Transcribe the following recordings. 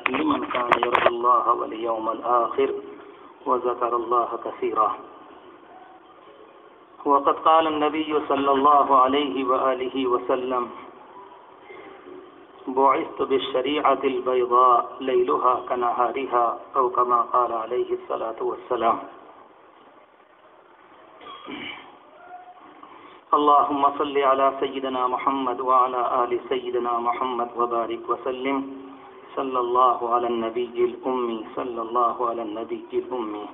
لمن كان يرجو الله واليوم الآخر وذكر الله كثيرا. وقد قال النبي صلى الله عليه وآله وسلم: بعثت بالشريعة البيضاء ليلها كنهارها، أو كما قال عليه الصلاة والسلام. اللهم صل على سيدنا محمد وعلى آل سيدنا محمد وبارك وسلم. صلی اللہ علی النبی الامی، صلی اللہ علی النبی الامی.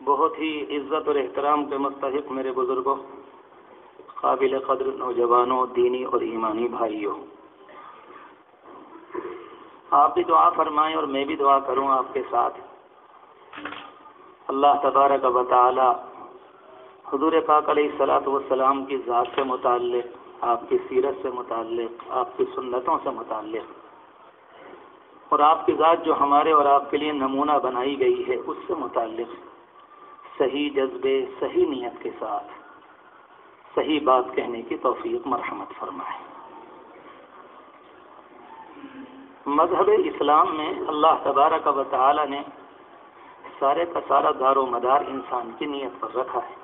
بہت ہی عزت اور احترام کے مستحق میرے بزرگوں، قابل قدر نوجوانوں، دینی اور ایمانی بھائیوں، آپ بھی دعا فرمائیں اور میں بھی دعا کروں آپ کے ساتھ. اللہ تبارک و تعالی حضور پاک علیہ الصلوۃ والسلام کی ذات سے متعلق، آپ کی سیرت سے متعلق، آپ کی سنتوں سے متعلق، اور آپ کی ذات جو ہمارے اور آپ کے لیے نمونہ بنائی گئی ہے اس سے متعلق صحیح جذبے، صحیح نیت کے ساتھ صحیح بات کہنے کی توفیق مرحمت فرمائے. مذہب اسلام میں اللہ تبارک و تعالی نے سارے کا سارا دار و مدار انسان کی نیت پر رکھا ہے.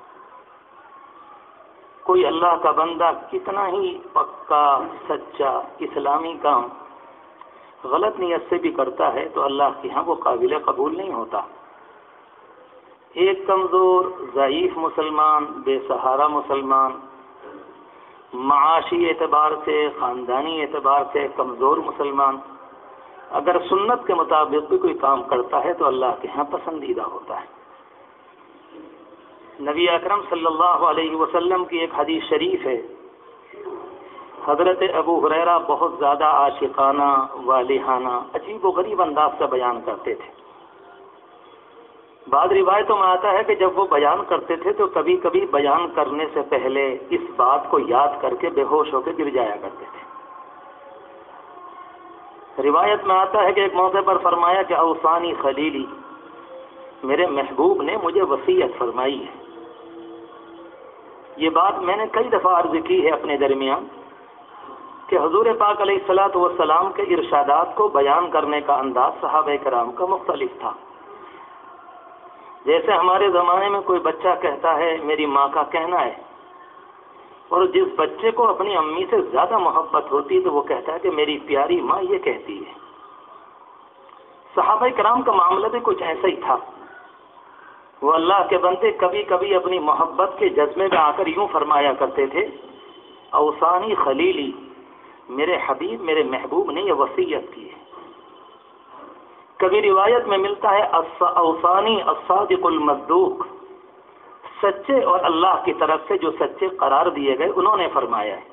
کوئی اللہ کا بندہ کتنا ہی پکا سچا اسلامی کام غلط نیت سے بھی کرتا ہے تو اللہ کے ہاں وہ قابل قبول نہیں ہوتا. ایک کمزور ضعیف مسلمان، بے سہارا مسلمان، معاشی اعتبار سے، خاندانی اعتبار سے کمزور مسلمان اگر سنت کے مطابق بھی کوئی کام کرتا ہے تو اللہ کے ہاں پسندیدہ ہوتا ہے. نبی اکرم صلی اللہ علیہ وسلم کی ایک حدیث شریف ہے، حضرت ابو ہریرہ بہت زیادہ عاشقانہ، والہانہ، عجیب و غریب انداز سے بیان کرتے تھے. بعض روایتوں میں آتا ہے کہ جب وہ بیان کرتے تھے تو کبھی کبھی بیان کرنے سے پہلے اس بات کو یاد کر کے بے ہوش ہو کے گر جایا کرتے تھے. روایت میں آتا ہے کہ ایک موقع پر فرمایا کہ اوصانی خلیلی، میرے محبوب نے مجھے وصیت فرمائی ہے. یہ بات میں نے کئی دفعہ عرض کی ہے اپنے درمیان کہ حضور پاک علیہ الصلوۃ والسلام کے ارشادات کو بیان کرنے کا انداز صحابہ کرام کا مختلف تھا. جیسے ہمارے زمانے میں کوئی بچہ کہتا ہے میری ماں کا کہنا ہے، اور جس بچے کو اپنی امی سے زیادہ محبت ہوتی ہے تو وہ کہتا ہے کہ میری پیاری ماں یہ کہتی ہے. صحابہ کرام کا معاملہ بھی کچھ ایسا ہی تھا. وہ اللہ کے بندے کبھی کبھی اپنی محبت کے جذبے میں آ کر یوں فرمایا کرتے تھے، اوصانی خلیلی، میرے حبیب میرے محبوب نے یہ وصیت کی ہے. کبھی روایت میں ملتا ہے اوصانی الصادق المصدوق، سچے اور اللہ کی طرف سے جو سچے قرار دیے گئے انہوں نے فرمایا ہے.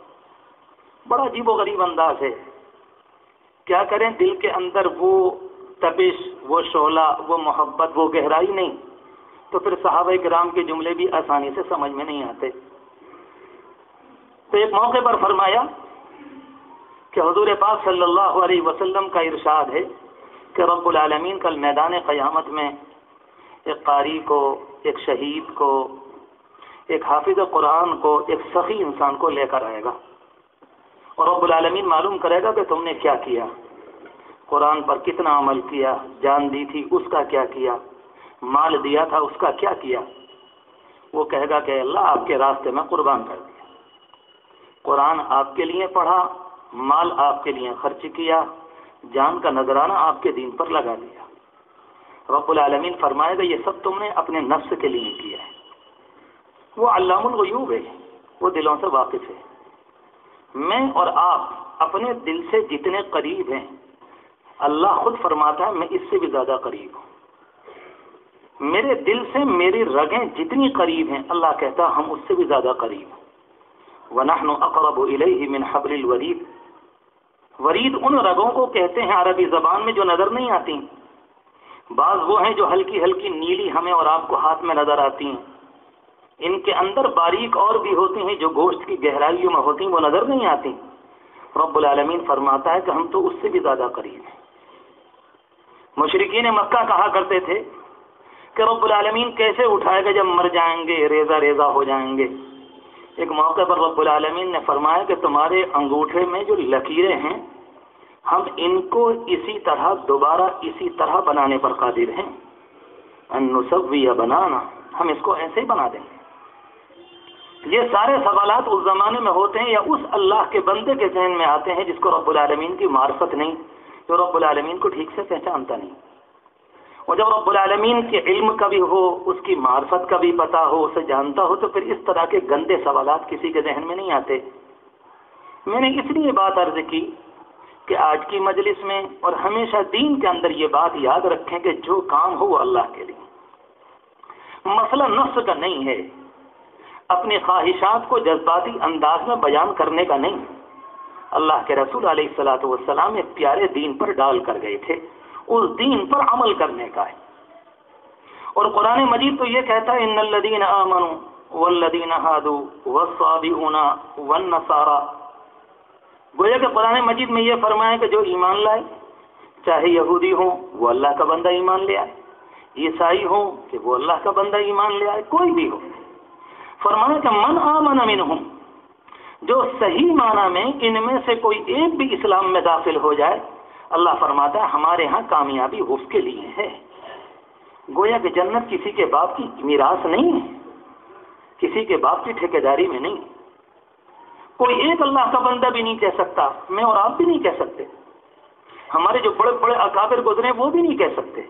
بڑا عجیب و غریب انداز ہے. کیا کریں، دل کے اندر وہ تپش، وہ شعلہ، وہ محبت، وہ گہرائی نہیں تو پھر صحابہ کرام کے جملے بھی آسانی سے سمجھ میں نہیں آتے. تو ایک موقع پر فرمایا کہ حضور پاک صلی اللہ علیہ وسلم کا ارشاد ہے کہ رب العالمین کل میدان قیامت میں ایک قاری کو، ایک شہید کو، ایک حافظ قرآن کو، ایک سخی انسان کو لے کر آئے گا اور رب العالمین معلوم کرے گا کہ تم نے کیا کیا، قرآن پر کتنا عمل کیا، جان دی تھی اس کا کیا کیا، مال دیا تھا اس کا کیا کیا. وہ کہے گا کہ اللہ آپ کے راستے میں قربان کر دیا، قرآن آپ کے لیے پڑھا، مال آپ کے لیے خرچ کیا، جان کا نذرانہ آپ کے دین پر لگا دیا. رب العالمین فرمائے گا یہ سب تم نے اپنے نفس کے لیے کیا ہے. وہ علام الغیوب ہے، وہ دلوں سے واقف ہے. میں اور آپ اپنے دل سے جتنے قریب ہیں اللہ خود فرماتا ہے میں اس سے بھی زیادہ قریب ہوں. میرے دل سے میری رگیں جتنی قریب ہیں، اللہ کہتا ہم اس سے بھی زیادہ قریب ہیں۔ وَنَحْنُ أَقْرَبُ إِلَيْهِ مِنْ حَبْلِ الْوَرِيدِ، ورید ان رگوں کو کہتے ہیں عربی زبان میں جو نظر نہیں آتی۔ بعض وہ ہیں جو ہلکی ہلکی نیلی ہمیں اور آپ کو ہاتھ میں نظر آتی ہیں، ان کے اندر باریک اور بھی ہوتی ہیں جو گوشت کی گہرائیوں میں ہوتی ہیں، وہ نظر نہیں آتی۔ رب العالمین فرماتا ہے کہ ہم تو اس سے بھی زیادہ قریب ہیں۔ مشرکین مکہ کہا کرتے تھے کہ رب العالمین کیسے اٹھائے گا جب مر جائیں گے، ریزہ ریزہ ہو جائیں گے۔ ایک موقع پر رب العالمین نے فرمایا کہ تمہارے انگوٹھے میں جو لکیریں ہیں ہم ان کو اسی طرح دوبارہ اسی طرح بنانے پر قادر ہیں، ان نسوی بنانا، ہم اس کو ایسے ہی بنا دیں گے۔ یہ سارے سوالات اس زمانے میں ہوتے ہیں یا اس اللہ کے بندے کے ذہن میں آتے ہیں جس کو رب العالمین کی معرفت نہیں، جو رب العالمین کو ٹھیک سے پہچانتا نہیں۔ اور جب رب العالمین کے علم کا بھی ہو، اس کی معرفت کا بھی پتہ ہو، اسے جانتا ہو، تو پھر اس طرح کے گندے سوالات کسی کے ذہن میں نہیں آتے۔ میں نے اس لیے بات عرض کی کہ آج کی مجلس میں اور ہمیشہ دین کے اندر یہ بات یاد رکھیں کہ جو کام ہو وہ اللہ کے لیے، مسئلہ نفس کا نہیں ہے، اپنی خواہشات کو جذباتی انداز میں بیان کرنے کا نہیں۔ اللہ کے رسول علیہ الصلوۃ والسلام ایک پیارے دین پر ڈال کر گئے تھے، اس دین پر عمل کرنے کا ہے۔ اور قرآن مجید تو یہ کہتا ہے ان الذین آمنوا والذین ہادوا والصابئون والنصارى، گویا کہ قرآن مجید میں یہ فرمایا کہ جو ایمان لائے، چاہے یہودی ہوں وہ اللہ کا بندہ ایمان لے آئے، عیسائی ہوں کہ وہ اللہ کا بندہ ایمان لے آئے، کوئی بھی ہو، فرمایا کہ من آمن منہم، جو صحیح معنی میں ان میں سے کوئی ایک بھی اسلام میں داخل ہو جائے، اللہ فرماتا ہے ہمارے ہاں کامیابی اس کے لیے ہے۔ گویا کہ جنت کسی کے باپ کی میراث نہیں ہے، کسی کے باپ کی ٹھیکیداری میں نہیں۔ کوئی ایک اللہ کا بندہ بھی نہیں کہہ سکتا، میں اور آپ بھی نہیں کہہ سکتے، ہمارے جو بڑے بڑے اکابر گزرے وہ بھی نہیں کہہ سکتے۔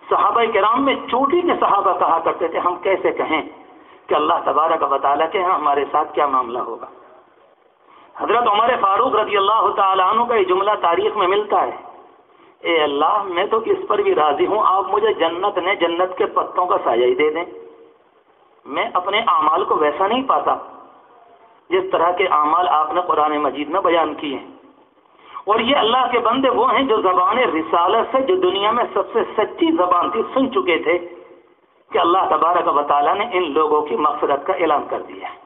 صحابہ کرام میں چوٹی کے صحابہ کہا کرتے تھے ہم کیسے کہیں کہ اللہ تبارک و تعالیٰ کے ہاں ہمارے ساتھ کیا معاملہ ہوگا۔ حضرت عمر فاروق رضی اللہ تعالیٰ عنہ کا یہ جملہ تاریخ میں ملتا ہے، اے اللہ میں تو اس پر بھی راضی ہوں آپ مجھے جنت کے پتوں کا سایہ ہی دے دیں، میں اپنے اعمال کو ویسا نہیں پاتا جس طرح کے اعمال آپ نے قرآن مجید میں بیان کیے ہیں۔ اور یہ اللہ کے بندے وہ ہیں جو زبان رسالت سے، جو دنیا میں سب سے سچی زبان تھی، سن چکے تھے کہ اللہ تبارک و تعالیٰ نے ان لوگوں کی مغفرت کا اعلان کر دیا ہے۔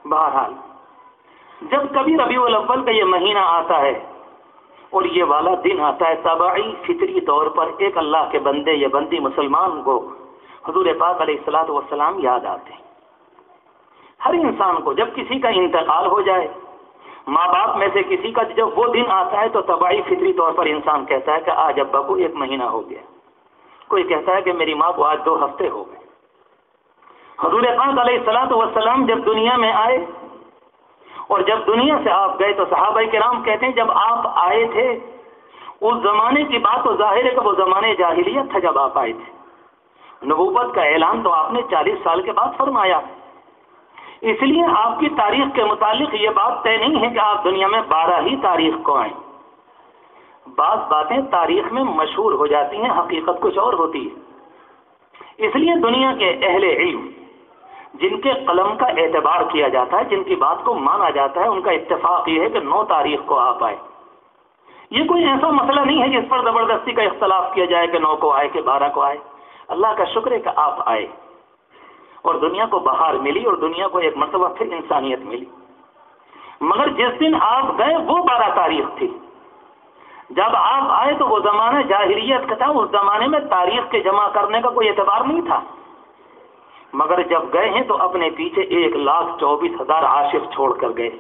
بہرحال جب کبھی ربیع الاول کا یہ مہینہ آتا ہے اور یہ والا دن آتا ہے، طبعی فطری طور پر ایک اللہ کے بندے یا بندی مسلمان کو حضور پاک علیہ الصلوۃ والسلام یاد آتے ہیں۔ ہر انسان کو جب کسی کا انتقال ہو جائے، ماں باپ میں سے کسی کا جب وہ دن آتا ہے تو طبعی فطری طور پر انسان کہتا ہے کہ آج ابا کو 1 مہینہ ہو گیا، کوئی کہتا ہے کہ میری ماں کو آج 2 ہفتے ہو گئے۔ حضور پاک علیہ الصلوۃ والسلام جب دنیا میں آئے اور جب دنیا سے آپ گئے تو صحابہ کرام کہتے ہیں جب آپ آئے تھے اس زمانے کی بات تو ظاہر ہے کہ وہ زمانے جاہلیت تھا جب آپ آئے تھے، نبوت کا اعلان تو آپ نے 40 سال کے بعد فرمایا، اس لیے آپ کی تاریخ کے متعلق یہ بات طے نہیں ہے کہ آپ دنیا میں 12 ہی تاریخ کو آئیں۔ بعض باتیں تاریخ میں مشہور ہو جاتی ہیں، حقیقت کچھ اور ہوتی ہے۔ اس لیے دنیا کے اہل علم جن کے قلم کا اعتبار کیا جاتا ہے، جن کی بات کو مانا جاتا ہے، ان کا اتفاق یہ ہے کہ 9 تاریخ کو آپ آئے۔ یہ کوئی ایسا مسئلہ نہیں ہے جس پر زبردستی کا اختلاف کیا جائے کہ 9 کو آئے کہ 12 کو آئے۔ اللہ کا شکر ہے کہ آپ آئے اور دنیا کو بہار ملی اور دنیا کو ایک مرتبہ پھر انسانیت ملی۔ مگر جس دن آپ گئے وہ 12 تاریخ تھی۔ جب آپ آئے تو وہ زمانہ جاہلیت کا تھا، اس زمانے میں تاریخ کے جمع کرنے کا کوئی اعتبار نہیں تھا۔ مگر جب گئے ہیں تو اپنے پیچھے 1,24,000 عاشق چھوڑ کر گئے۔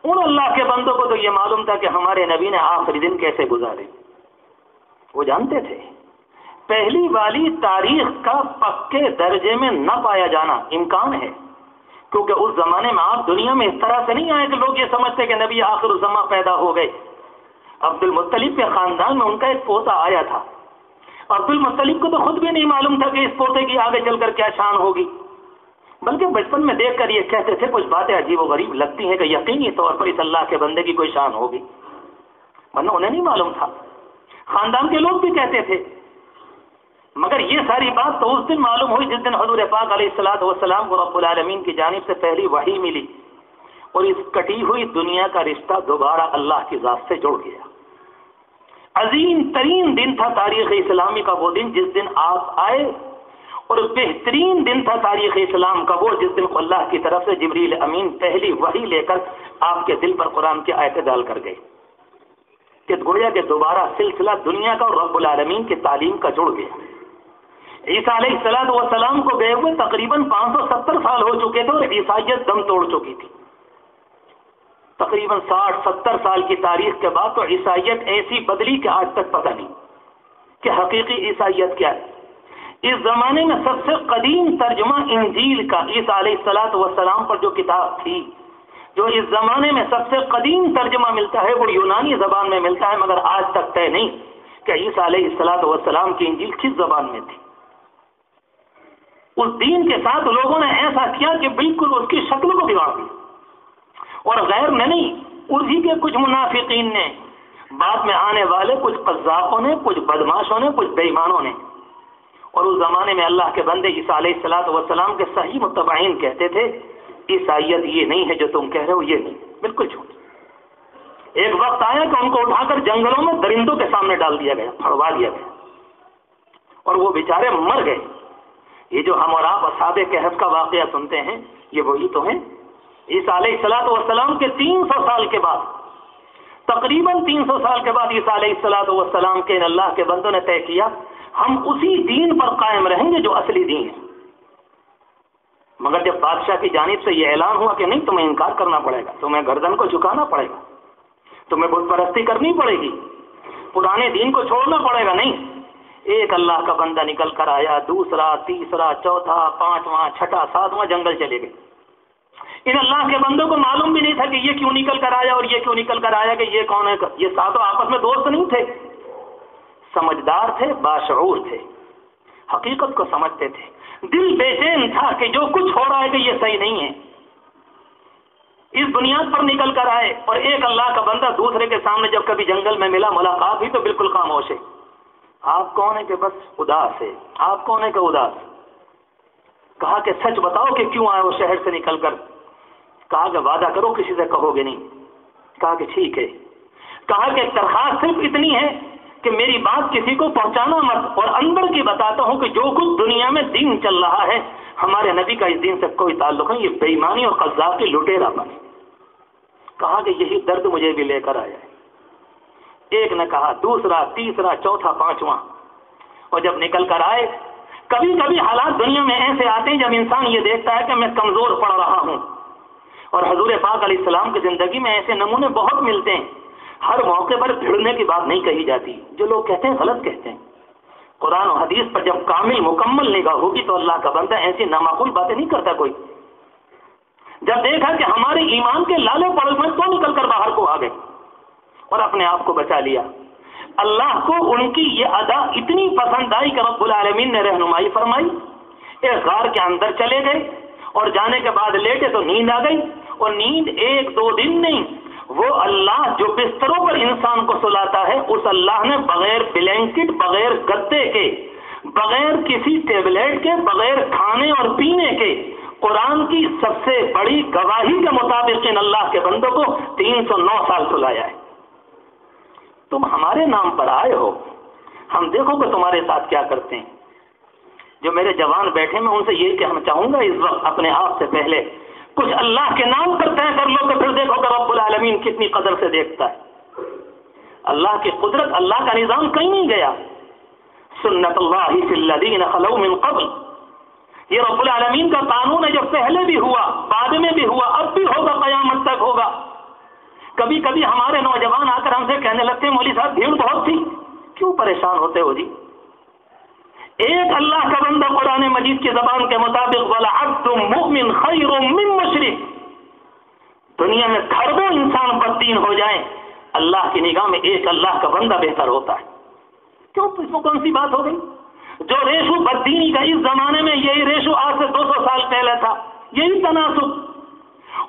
ان اللہ کے بندوں کو تو یہ معلوم تھا کہ ہمارے نبی نے آخری دن کیسے گزارے، وہ جانتے تھے۔ پہلی والی تاریخ کا پکے درجے میں نہ پایا جانا امکان ہے، کیونکہ اس زمانے میں آپ دنیا میں اس طرح سے نہیں آئے کہ لوگ یہ سمجھتے کہ نبی آخر الزماں پیدا ہو گئے۔ عبد المطلب کے خاندان میں ان کا ایک پوتا آیا تھا، عبد المطلب کو تو خود بھی نہیں معلوم تھا کہ اس پوتے کی آگے چل کر کیا شان ہوگی، بلکہ بچپن میں دیکھ کر یہ کہتے تھے کچھ باتیں عجیب و غریب لگتی ہیں کہ یقینی طور پر اس اللہ کے بندے کی کوئی شان ہوگی، ورنہ انہیں نہیں معلوم تھا۔ خاندان کے لوگ بھی کہتے تھے مگر یہ ساری بات تو اس دن معلوم ہوئی جس دن حضور پاک علیہ الصلوۃ والسلام کو رب العالمین کی جانب سے پہلی وحی ملی اور اس کٹی ہوئی دنیا کا رشتہ دوبارہ اللہ کی ذات سے جڑ گیا۔ عظیم ترین دن تھا تاریخ اسلامی کا وہ دن جس دن آپ آئے، اور بہترین دن تھا تاریخ اسلام کا وہ جس دن اللہ کی طرف سے جبریل امین پہلی وحی لے کر آپ کے دل پر قرآن کی آیتیں ڈال کر گئے، کہ گویا کہ دوبارہ سلسلہ دنیا کا اور رب العالمین کی تعلیم کا جڑ گیا۔ عیسیٰ علیہ الصلوۃ والسلام کو گئے ہوئے تقریباً 570 سال ہو چکے تھے اور عیسائیت دم توڑ چکی تھی۔ تقریباً 60-70 سال کی تاریخ کے بعد تو عیسائیت ایسی بدلی کہ آج تک پتہ نہیں کہ حقیقی عیسائیت کیا ہے۔ اس زمانے میں سب سے قدیم ترجمہ انجیل کا عیسیٰ علیہ الصلوۃ والسلام پر جو کتاب تھی، جو اس زمانے میں سب سے قدیم ترجمہ ملتا ہے وہ یونانی زبان میں ملتا ہے، مگر آج تک طے نہیں کہ عیسیٰ علیہ الصلوۃ والسلام کی انجیل کس زبان میں تھی۔ اس دین کے ساتھ لوگوں نے ایسا کیا کہ بالکل اس کی شکل کو بگاڑ دیا، اور غیر نے نہیں، اسی کے کچھ منافقین نے، بعد میں آنے والے کچھ قذافوں نے، کچھ بدماشوں نے، کچھ بے ایمانوں نے۔ اور اس زمانے میں اللہ کے بندے عیسیٰ علیہ الصلوۃ والسلام کے صحیح متبعین کہتے تھے عیسائیت یہ نہیں ہے جو تم کہہ رہے ہو، یہ نہیں، بالکل جھوٹ۔ ایک وقت آیا کہ ان کو اٹھا کر جنگلوں میں درندوں کے سامنے ڈال دیا گیا، پھڑوا دیا گیا، اور وہ بیچارے مر گئے۔ یہ جو ہم اور آپ اصحاب کہف کا واقعہ سنتے ہیں یہ وہی تو ہیں۔ عیسیٰ علیہ الصلوۃ والسلام کے 300 سال کے بعد، تقریباً 300 سال کے بعد عیسیٰ علیہ الصلوۃ والسلام کے اللہ کے بندوں نے طے کیا ہم اسی دین پر قائم رہیں گے جو اصلی دین ہے۔ مگر جب بادشاہ کی جانب سے یہ اعلان ہوا کہ نہیں، تمہیں انکار کرنا پڑے گا، تمہیں گردن کو جھکانا پڑے گا، تمہیں بت پرستی کرنی پڑے گی، پرانے دین کو چھوڑنا پڑے گا، نہیں، ایک اللہ کا بندہ نکل کر آیا، دوسرا، تیسرا، چوتھا، پانچواں، چھٹا، ساتواں جنگل چلے گئے۔ ان اللہ کے بندوں کو معلوم بھی نہیں تھا کہ یہ کیوں نکل کر آیا اور یہ کیوں نکل کر آیا، کہ یہ کون ہے۔ یہ ساتوں آپس میں دوست نہیں تھے، سمجھدار تھے، باشعور تھے، حقیقت کو سمجھتے تھے۔ دل بے چین تھا کہ جو کچھ ہو رہا ہے کہ یہ صحیح نہیں ہے۔ اس بنیاد پر نکل کر آئے، اور ایک اللہ کا بندہ دوسرے کے سامنے جب کبھی جنگل میں ملا، ملاقات ہوئی تو بالکل خاموش ہے۔ آپ کون ہے؟ کہ بس اداس ہے۔ آپ کون ہے؟ کہ اداس۔ کہا کہ سچ بتاؤ کہ کیوں آئے ہو شہر سے نکل کر۔ کہا کہ وعدہ کرو کسی سے کہو گے نہیں۔ کہا کہ ٹھیک ہے۔ کہا کہ درخواست صرف اتنی ہے کہ میری بات کسی کو پہنچانا مت، اور اندر کی بتاتا ہوں کہ جو کچھ دنیا میں دین چل رہا ہے ہمارے نبی کا اس دین سے کوئی تعلق نہیں، یہ بے ایمانی اور قذاب کی لٹیرا بن۔ کہا کہ یہی درد مجھے بھی لے کر آیا ہے۔ ایک نے کہا، دوسرا، تیسرا، چوتھا، پانچواں، اور جب نکل کر آئے، کبھی کبھی حالات دنیا میں ایسے آتے ہیں جب انسان یہ دیکھتا ہے کہ میں کمزور پڑ رہا ہوں، اور حضور پاک علیہ السلام کی زندگی میں ایسے نمونے بہت ملتے ہیں۔ ہر موقع پر بھیڑنے کی بات نہیں کہی جاتی، جو لوگ کہتے ہیں غلط کہتے ہیں۔ قرآن و حدیث پر جب کامل مکمل نگاہ ہوگی تو اللہ کا بندہ ایسی نامعقول باتیں نہیں کرتا کوئی۔ جب دیکھا کہ ہمارے ایمان کے لالے پڑے ہوئے تو نکل کر باہر کو آ گئے اور اپنے آپ کو بچا لیا۔ اللہ کو ان کی یہ ادا اتنی پسند آئی کہ رب العالمین نے رہنمائی فرمائی، ایک غار کے اندر چلے گئے، اور جانے کے بعد لیٹے تو نیند آ گئی، اور نیند 1-2 دن نہیں، وہ اللہ جو بستروں پر انسان کو سلاتا ہے، اس اللہ نے بغیر بلینکٹ، بغیر گدے کے، بغیر کسی ٹیبلیٹ کے، بغیر کھانے اور پینے کے، قرآن کی سب سے بڑی گواہی کے مطابق ان اللہ کے بندوں کو 309 سال سلایا ہے۔ تم ہمارے نام پر آئے ہو، ہم دیکھو کہ تمہارے ساتھ کیا کرتے ہیں۔ جو میرے جوان بیٹھے میں ان سے یہی کہنا چاہوں گا اس وقت اپنے آپ سے پہلے کچھ اللہ کے نام پر طے کر لو کہ پھر دیکھو کہ رب العالمین کتنی قدر سے دیکھتا ہے۔ اللہ کی قدرت، اللہ کا نظام کہیں نہیں گیا۔ سنت اللہ فی الذین خلو من قبل، یہ رب العالمین کا قانون ہے، جو پہلے بھی ہوا، بعد میں بھی ہوا، اب بھی ہوگا، قیامت تک ہوگا۔ کبھی کبھی ہمارے نوجوان آ کر ہم سے کہنے لگتے ہیں مولوی صاحب بھیڑ بہت تھی، کیوں پریشان ہوتے ہو جی؟ ایک اللہ کا بندہ قرآن مجید کی زبان کے مطابق وَلَعَبْدٌ مُؤْمِنٌ خَيْرٌ مِّن مُشْرِكٍ، دنیا میں کھربوں انسان بددین ہو جائیں، اللہ کی نگاہ میں ایک اللہ کا بندہ بہتر ہوتا ہے۔ کیوں؟ اس میں کون سی بات ہو گئی؟ جو ریشو بددینی کا اس زمانے میں، یہی ریشو آج سے 200 سال پہلے تھا، یہی تناسب،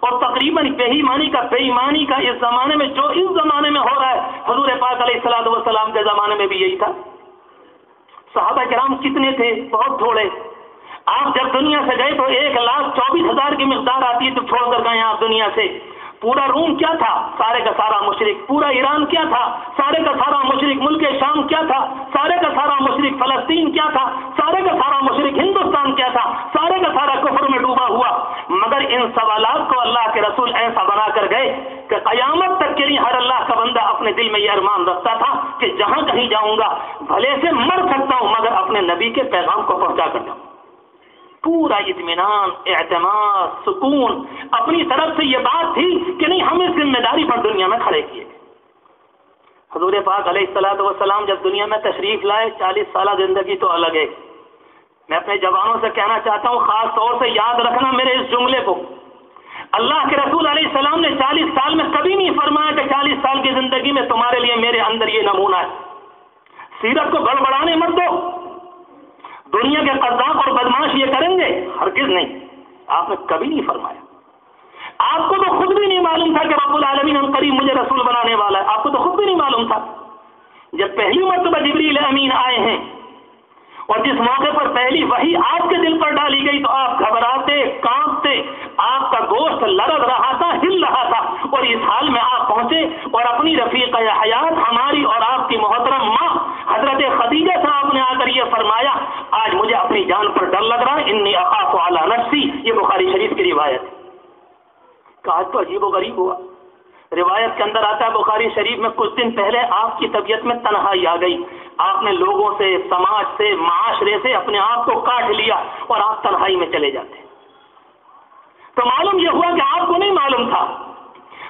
اور تقریباً بے ایمانی کا اس زمانے میں جو اس زمانے میں ہو رہا ہے، حضور پاک علیہ الصلوۃ والسلام کے زمانے میں بھی یہی تھا۔ صحابہ کرام کتنے تھے؟ بہت تھوڑے. آپ جب دنیا سے گئے تو 1,24,000 کی مقدار آتی ہے تو چھوڑ کر گئے آپ دنیا سے. پورا روم کیا تھا؟ سارے کا سارا مشرک. پورا ایران کیا تھا؟ سارے کا سارا مشرک. ملک شام کیا تھا؟ سارے کا سارا مشرک. فلسطین کیا تھا؟ سارے کا سارا مشرک. ہندوستان کیا تھا؟ سارے کا سارا کفر میں ڈوبا ہوا. مگر ان سوالات کو اللہ کے رسول ایسا بنا کر گئے کہ قیامت تک کے لیے ہر اللہ کا بندہ اپنے دل میں یہ ارمان رکھتا تھا کہ جہاں کہیں جاؤں گا بھلے سے مر سکتا ہوں مگر اپنے نبی کے پیغام کو پہنچا کر جاؤں. پورا اطمینان، اعتماد، سکون. اپنی طرف سے یہ بات تھی کہ نہیں ہم اس ذمہ داری پر دنیا میں کھڑے کیے. حضور پاک علیہ الصلوۃ والسلام جب دنیا میں تشریف لائے 40 سالہ زندگی تو الگ ہے. میں اپنے جوانوں سے کہنا چاہتا ہوں خاص طور سے یاد رکھنا میرے اس جملے کو. اللہ کے رسول علیہ السلام نے 40 سال میں کبھی نہیں فرمایا کہ 40 سال کی زندگی میں تمہارے لیے میرے اندر یہ نمونہ ہے. سیرت کو گڑبڑانے مت دو. دنیا کے قذاب اور بدماش یہ کریں گے؟ ہرگز نہیں. آپ نے کبھی نہیں فرمایا. آپ کو تو خود بھی نہیں معلوم تھا کہ رب العالمین ان قریب مجھے رسول بنانے والا ہے. آپ کو تو خود بھی نہیں معلوم تھا. جب پہلی مرتبہ جبریل امین آئے ہیں اور جس موقع پر پہلی وحی آپ کے دل پر ڈالی گئی تو آپ گھبراتے، کانپتے، آپ کا گوشت لرز رہا تھا، ہل رہا تھا. اور اس حال میں آپ پہنچے اور اپنی رفیقہ حیات ہماری اور آپ کی محترم ماں حضرت خدیجہ سے آپ نے آ کر یہ فرمایا آج مجھے اپنی جان پر ڈر لگ رہا ہے، انی اخاف علی نفسی. یہ بخاری شریف کی روایت ہے. کہا تو عجیب و غریب ہوا. روایت کے اندر آتا ہے بخاری شریف میں کچھ دن پہلے آپ کی طبیعت میں تنہائی آ گئی. آپ نے لوگوں سے، سماج سے، معاشرے سے اپنے آپ کو کاٹ لیا اور آپ تنہائی میں چلے جاتے. تو معلوم یہ ہوا کہ آپ کو نہیں معلوم تھا.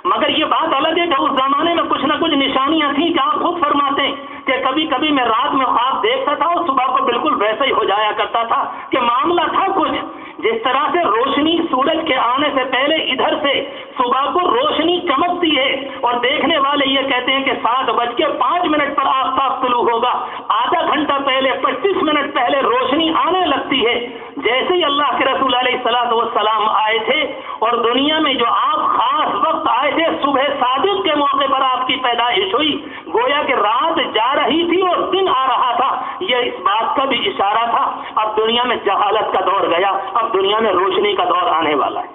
مگر یہ بات الگ ہے کہ اس زمانے میں کچھ نہ کچھ نشانیاں تھیں کہ آپ خود فرماتے ہیں کہ کبھی کبھی میں رات میں خواب دیکھتا تھا اور صبح کو بالکل ویسا ہی ہو جایا کرتا تھا کہ معاملہ تھا کچھ جس طرح سے روشنی سورج کے آنے سے پہلے ادھر سے صبح کو روشنی چمکتی ہے اور دیکھنے والے یہ کہتے ہیں کہ 7:05 پر آفتاب طلوع ہوگا. آدھا گھنٹہ پہلے، 25 منٹ پہلے روشنی آنے لگتی ہے. جیسے ہی اللہ کے رسول علیہ الصلوۃ والسلام آئے تھے اور دنیا میں جو آپ خاص وقت آئے تھے صبح صادق کے موقع پر آپ کی پیدائش ہوئی، گویا کہ رات جا رہی تھی اور دن آ رہا تھا. یہ اس بات کا بھی اشارہ تھا اب دنیا میں جہالت کا دور گیا، اب دنیا میں روشنی کا دور آنے والا ہے.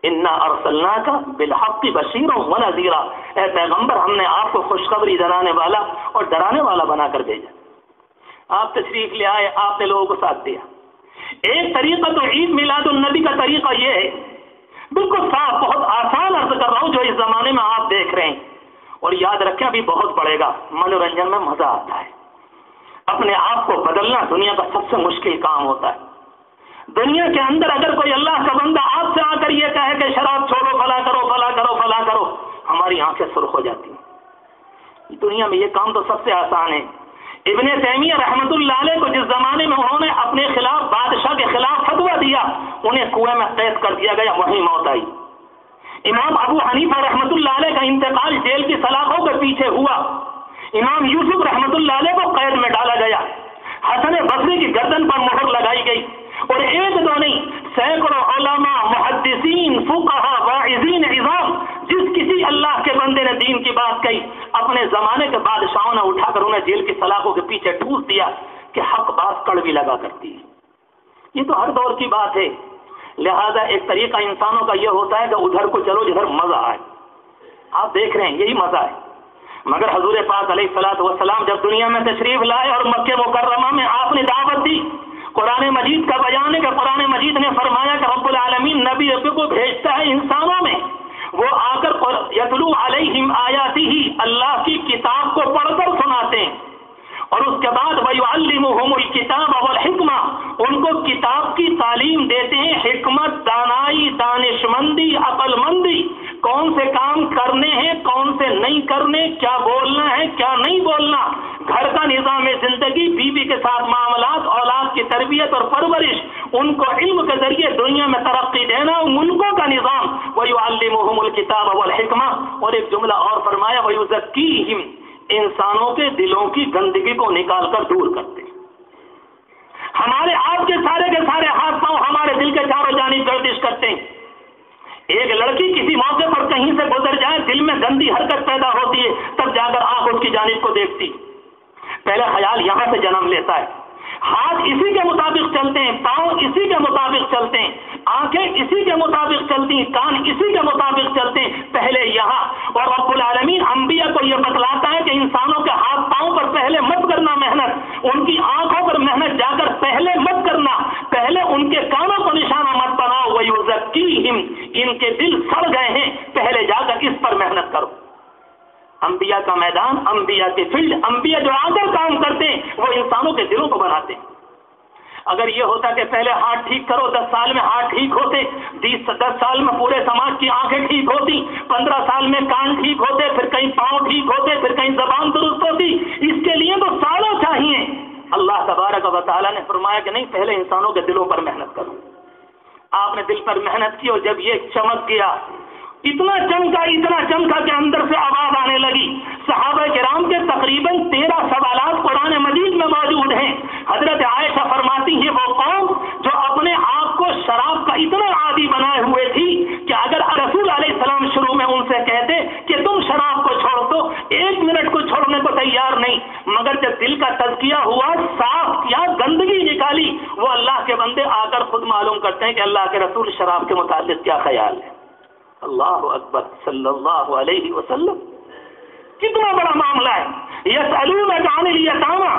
انا ارسلناک بالحق بشیرا ونذیرا. اے پیغمبر ہم نے آپ کو خوشخبری دلانے والا اور ڈرانے والا بنا کر بھیجا. آپ تشریف لے آئے، آپ نے لوگوں کو ساتھ دیا. ایک طریقہ تو عید میلاد النبی کا طریقہ یہ ہے، بالکل صاف، بہت آسان عرض کر رہا ہوں جو اس زمانے میں آپ دیکھ رہے ہیں. اور یاد رکھیں ابھی بہت پڑے گا. منورنجن میں مزہ آتا ہے. اپنے آپ کو بدلنا دنیا کا سب سے مشکل کام ہوتا ہے. دنیا کے اندر اگر کوئی اللہ کا بندہ آپ سے آ کر یہ کہے کہ شراب چھوڑو، فلا کرو، فلا کرو، فلا کرو، ہماری آنکھیں سرخ ہو جاتی ہیں. دنیا میں یہ کام تو سب سے آسان ہے. ابن تیمیہ رحمت اللہ علیہ کو جس زمانے میں انہوں نے اپنے خلاف، بادشاہ کے خلاف فتویٰ دیا، انہیں کنویں میں قید کر دیا گیا، وہیں موت آئی. امام ابو حنیفہ رحمت اللہ علیہ کا انتقال جیل کی سلاخوں کے پیچھے ہوا. امام یوسف رحمت اللہ علیہ کو قید میں ڈالا گیا. حسن بصری کی گردن پر مہر لگائی گئی. اور ایک دو نہیں، سینکڑوں علماء، محدثین، فقہا، واعظین عظام، جس کسی اللہ کے بندے نے دین کی بات کہی، اپنے زمانے کے بادشاہوں نے اٹھا کر انہیں جیل کی سلاخوں کے پیچھے ٹھوس دیا کہ حق بات کڑوی لگا کرتی ہے. یہ تو ہر دور کی بات ہے. لہذا ایک طریقہ انسانوں کا یہ ہوتا ہے کہ ادھر کو چلو جدھر مزہ آئے. آپ دیکھ رہے ہیں یہی مزہ ہے. مگر حضور پاک علیہ الصلوۃ والسلام جب دنیا میں تشریف لائے اور مکہ مکرمہ میں آپ نے دعوت دی، قرآن مجید کا بیان ہے کہ قرآن مجید نے فرمایا کہ رب العالمین نبی کو بھیجتا ہے انسانوں میں، وہ آ کر یتلو علیہم آیاتہ، اللہ کی کتاب کو پڑھ کر سناتے ہیں، اور اس کے بعد وَيُعَلِّمُهُمُ الْكِتَابَ وَالْحِكْمَةَ، ان کو کتاب کی تعلیم دیتے ہیں، حکمت، دانائی، دانشمندی، عقل مندی، کون سے کام کرنے ہیں، کون سے نہیں کرنے، کیا بولنا ہے، کیا نہیں بولنا، گھر کا نظام زندگی، بیوی کے ساتھ معاملات، اولاد کی تربیت اور پرورش، ان کو علم کے ذریعے دنیا میں ترقی دینا، ملکوں کا نظام. وَيُعَلِّمُهُمُ الْكِتَابَ وَالْحِكْمَةَ، اور ایک جملہ اور فرمایا وَيُزَكِّيهِمْ، انسانوں کے دلوں کی گندگی کو نکال کر دور کرتے. ہمارے آپ کے سارے ہاتھ پاؤں ہمارے دل کے چاروں جانب گردش کرتے ہیں. ایک لڑکی کسی موقع پر کہیں سے گزر جائے، دل میں گندی حرکت پیدا ہوتی ہے، تب جا کر آنکھ اس کی جانب کو دیکھتی. پہلے خیال یہاں سے جنم لیتا ہے ہاتھ اسی کے مطابق چلتے ہیں، پاؤں اسی کے مطابق چلتے ہیں، آنکھیں اسی کے مطابق چلتی ہیں، کان اسی کے مطابق چلتے ہیں. پہلے یہاں، اور رب العالمین انبیاء کو یہ بتلاتا ہے کہ انسانوں کے ہاتھ پاؤں پر پہلے مت کرنا محنت، ان کی آنکھوں پر محنت جا کر پہلے مت کرنا، پہلے ان کے کانوں کو نشانہ مت بناؤ. وَيُزَكِّيهِمْ، ان کے دل سڑ گئے ہیں، پہلے جا کر اس پر محنت کرو. انبیاء کا میدان، انبیاء کے فیلڈ، انبیاء جو آ کر کام کرتے ہیں وہ انسانوں کے دلوں کو بناتے ہیں. اگر یہ ہوتا کہ پہلے ہاتھ ٹھیک کرو، 10 سال میں ہاتھ ٹھیک ہوتے، 10 سال میں پورے سماج کی آنکھیں ٹھیک ہوتی، 15 سال میں کان ٹھیک ہوتے، پھر کہیں پاؤں ٹھیک ہوتے، پھر کہیں زبان درست ہوتی. اس کے لیے تو سالوں چاہیے. اللہ تبارک و تعالیٰ نے فرمایا کہ نہیں، پہلے انسانوں کے دلوں پر محنت کرو. آپ نے دل پر محنت کی، اور جب یہ چمک گیا، اتنا چمکا کہ اندر سے آواز آنے لگی. صحابہ کرام کے تقریباً 13 سوالات قرآن مجید میں موجود ہیں. حضرت عائشہ فرماتی ہیں وہ قوم جو اپنے آپ کو شراب کا اتنا عادی بنائے ہوئے تھی کہ اگر رسول علیہ السلام شروع میں ان سے کہتے کہ تم شراب کو چھوڑ دو، 1 منٹ کو چھوڑنے کو تیار نہیں. مگر جب دل کا تزکیہ ہوا، صاف کیا، گندگی نکالی، وہ اللہ کے بندے آ کر خود معلوم کرتے ہیں کہ اللہ کے رسول شراب کے متعلق کیا خیال ہے. اللہ اکبر صلی اللہ علیہ وسلم. کتنا بڑا معاملہ ہے. یسألونک عن الیتامی،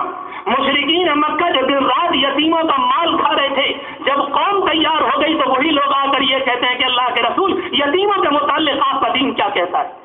مشرکین مکہ جو دن رات یتیموں کا مال کھا رہے تھے، جب قوم تیار ہو گئی تو وہی لوگ آ کر یہ کہتے ہیں کہ اللہ کے رسول یتیموں کے متعلق آپ کا دین کیا کہتا ہے.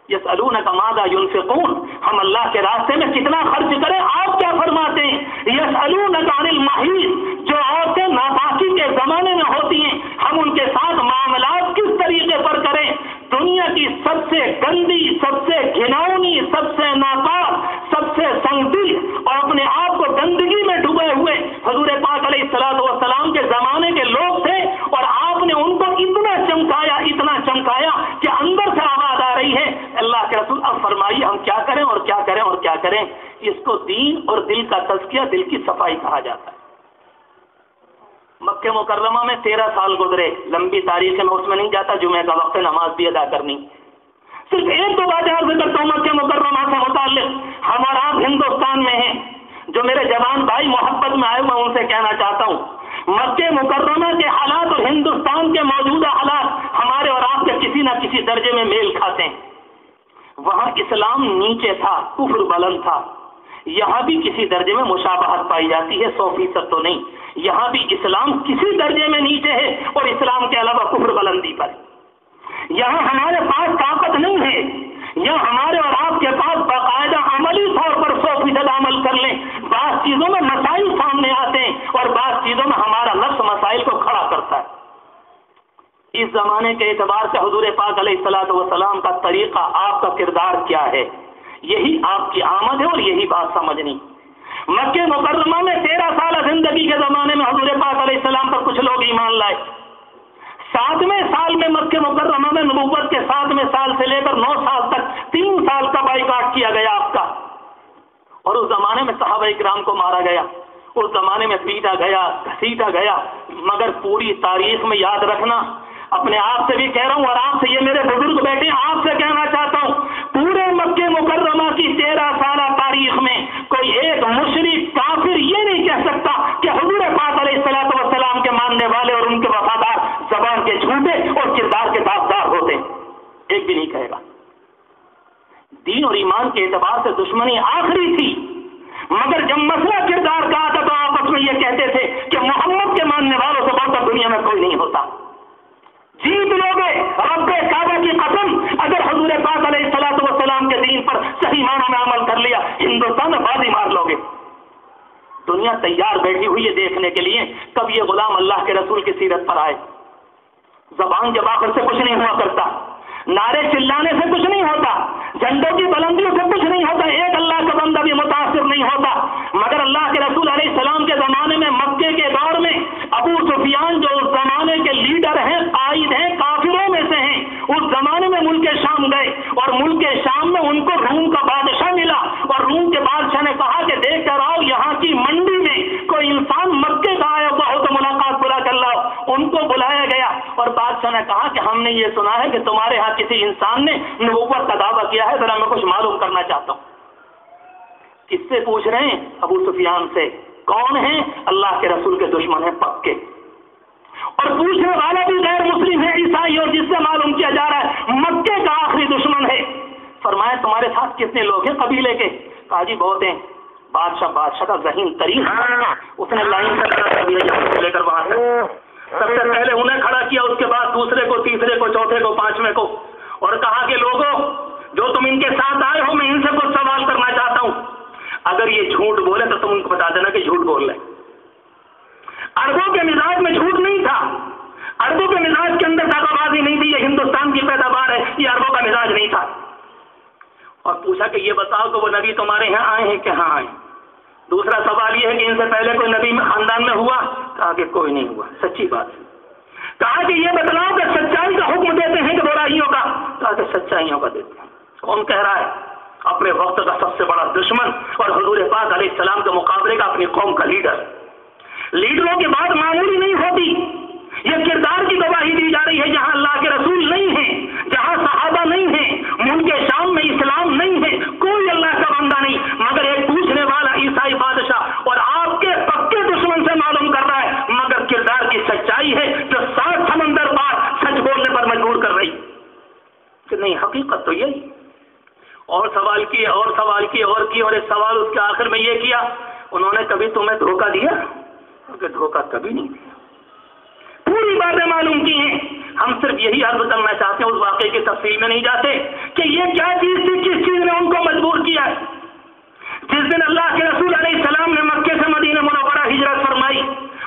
یسألونک ماذا ينفقون، ہم اللہ کے راستے میں کتنا خرچ کریں، آپ کیا فرماتے ہیں. یسألونک عن المحیض، جو عورتیں ناپاکی کے زمانے میں ہوتی ہیں، ہم ان کے ساتھ معاملات کس طریقے پر کریں. دنیا کی سب سے گندی، سب سے گھناؤنی، سب سے ناپاک، سب سے سنگدل اور اپنے آپ کو گندگی میں ڈوبے ہوئے حضور پاک علیہ السلام کے زمانے کے لوگ تھے، اور آپ نے ان کو اتنا چمکایا کہ اندر سے آواز آ رہی ہے. اللہ کے رسول اب فرمائیے ہم کیا کریں اور کیا کریں اور کیا کریں. اس کو دین اور دل کا تزکیہ، دل کی صفائی کہا جاتا ہے. مکہ مکرمہ میں 13 سال گزرے، لمبی تاریخ میں اس میں نہیں جاتا، جمعہ کا وقت نماز بھی ادا کرنی. صرف ایک دو باتیں عرض کرتا ہوں مکہ مکرمہ سے متعلق. ہم اور آپ ہندوستان میں ہیں، جو میرے جوان بھائی محبت میں آئے میں ان سے کہنا چاہتا ہوں، مکہ مکرمہ کے حالات اور ہندوستان کے موجودہ حالات ہمارے اور آپ کے کسی نہ کسی درجے میں میل کھاتے ہیں. وہاں اسلام نیچے تھا، کفر بلند تھا. یہاں بھی کسی درجے میں مشابہت پائی جاتی ہے، 100% تو نہیں. یہاں بھی اسلام کسی درجے میں نیچے ہے اور اسلام کے علاوہ کفر بلندی پر. یہاں ہمارے پاس طاقت نہیں ہے، یہاں ہمارے اور آپ کے پاس باقاعدہ عملی طور پر 100% عمل کر لیں. بعض چیزوں میں مسائل سامنے آتے ہیں اور بعض چیزوں میں ہمارا نفس مسائل کو کھڑا کرتا ہے. اس زمانے کے اعتبار سے حضور پاک علیہ السلام کا طریقہ، آپ کا کردار کیا ہے، یہی آپ کی آمد ہے اور یہی بات سمجھنی. مکہ مکرمہ میں 13 سال زندگی کے زمانے میں حضور پاک علیہ السلام پر کچھ لوگ ایمان لائے. 7ویں سال میں مکہ مکرمہ میں نبوت کے 7ویں سال سے لے کر 9 سال تک 3 سال کا بائیکاٹ کیا گیا آپ کا. اور اس زمانے میں صحابہ اکرام کو مارا گیا، اس زمانے میں پیٹا گیا، گھسیٹا گیا. مگر پوری تاریخ میں یاد رکھنا، اپنے آپ سے بھی کہہ رہا ہوں اور آپ سے، یہ میرے بزرگ بیٹھے ہیں، آپ سے کہنا چاہتا ہوں، پورے مکہ مکرمہ کی 13 سالہ تاریخ میں کوئی ایک مشرک کافر یہ نہیں کہہ سکتا کہ حضور پاک علیہ السلام کے ماننے والے اور ان کے وفادار زبان کے جھوٹے اور کردار کے داغدار ہوتے، ایک بھی نہیں کہے گا. دین اور ایمان کے اعتبار سے دشمنی آخری تھی، مگر جب مسئلہ کردار کا آتا تو آپس میں یہ کہتے تھے کہ محمد کے ماننے والوں سے بڑھ کر دنیا میں کوئی نہیں ہوتا. جیت لوگے رب کعبہ کی قسم، اگر حضور پاک علیہ السلام کے دین پر صحیح معنوں میں عمل کر لیا، ہندوستان میں بازی مار لوگے. دنیا تیار بیٹھی ہوئی ہے دیکھنے کے لیے کب یہ غلام اللہ کے رسول کی سیرت پر آئے. زبان جب آخر سے کچھ نہیں ہوا کرتا، نعرے چلانے سے کچھ نہیں ہوتا، جھنڈوں کی بلندیوں سے کچھ نہیں ہوتا، ایک اللہ کا بندہ بھی متاثر نہیں ہوتا. مگر اللہ کے رسول علیہ السلام کے زمانے میں، مکے کے دور میں، ابو سفیان جو اس زمانے کے لیڈر ہیں، قائد ہیں، کافروں میں سے ہیں، اس زمانے میں ملک شام گئے اور ملک شام میں ان کو روم کا بادشاہ ملا اور روم کے بادشاہ نے کہا کہ دیکھ کر آؤ یہاں کی منڈی میں کوئی انسان مکے کا آیا ہوا ہو تو ملاقات بلا کر لاؤ. ان کو بلایا گیا اور بادشاہ نے کہا کہ ہم نے یہ سنا ہے کہ تمہارے ہاں کسی انسان نے نبوت کا دعویٰ کیا ہے، ذرا میں کچھ معلوم کرنا چاہتا ہوں. کس سے پوچھ رہے ہیں؟ ابو سفیان سے. کون ہیں؟ اللہ کے رسول کے دشمن ہیں پکے. اور پوچھنے والا بھی غیر مسلم ہے، عیسائی، اور جس سے معلوم کیا جا رہا ہے مکے کا آخری دشمن ہے. فرمایا تمہارے ساتھ کتنے لوگ ہیں قبیلے کے؟ کہا جی بہت ہیں. بادشاہ کا ذہین ترین، اس نے لائن سے لے کر وہاں سے سب سے پہلے انہیں کھڑا کیا، اس کے بعد دوسرے کو، تیسرے کو، چوتھے کو، پانچویں کو، اور کہا کہ لوگوں جو تم ان کے ساتھ آئے ہو، میں ان سے کچھ سوال کرنا چاہتا ہوں. اگر یہ جھوٹ بولے تو تم ان کو بتا دینا کہ جھوٹ بول رہے. عربوں کے مزاج میں جھوٹ نہیں تھا، عربوں کے مزاج کے اندر دغا بازی نہیں تھی. یہ ہندوستان کی پیداوار ہے، یہ عربوں کا مزاج نہیں تھا. اور پوچھا کہ یہ بتاؤ کہ وہ نبی تمہارے یہاں آئے ہیں کہ ہاں آئے. دوسرا سوال یہ ہے کہ ان سے پہلے کوئی نبی خاندان میں ہوا؟ کہا کہ کوئی نہیں ہوا. سچی بات ہے. کہا کہ یہ بتلاؤ کہ سچائی کا حکم دیتے ہیں کہ برائیوں کا؟ کہا کہ سچائیوں کا دیتے ہیں. کون کہہ رہا ہے؟ اپنے وقت کا سب سے بڑا دشمن اور حضور پاک علیہ السلام کے مقابلے کا اپنی قوم کا لیڈر. لیڈروں کی بات معمولی نہیں ہوتی. یہ کردار کی گواہی دی جا رہی ہے. جہاں اللہ کے رسول نہیں ہیں، جہاں صحابہ نہیں ہیں، ملک شام میں اسلام نہیں ہے، کوئی اللہ کا بندہ نہیں، مگر ایک پوچھنے والا عیسائی بادشاہ اور آپ کے پکے دشمن سے معلوم کر رہا ہے، مگر کردار کی سچائی ہے جو 7 سمندر پار سچ بولنے پر مجبور کر رہی کہ نہیں. حقیقت تو یہی. اور سوال کیے اور سوال کیے اور کیے، اور ایک سوال اس کے آخر میں یہ کیا، انہوں نے کبھی تمہیں دھوکہ دیا؟ کہ دھوکہ کبھی نہیں دیا. پوری باتیں معلوم کی ہیں. ہم صرف یہی عرض کرنا چاہتے ہیں، اس واقعے کی تفصیل میں نہیں جاتے کہ یہ کیا چیز تھی، کس چیز نے ان کو مجبور کیا ہے. جس دن اللہ کے رسول علیہ السلام نے مکے سے مدینہ منورہ ہجرت فرمائی،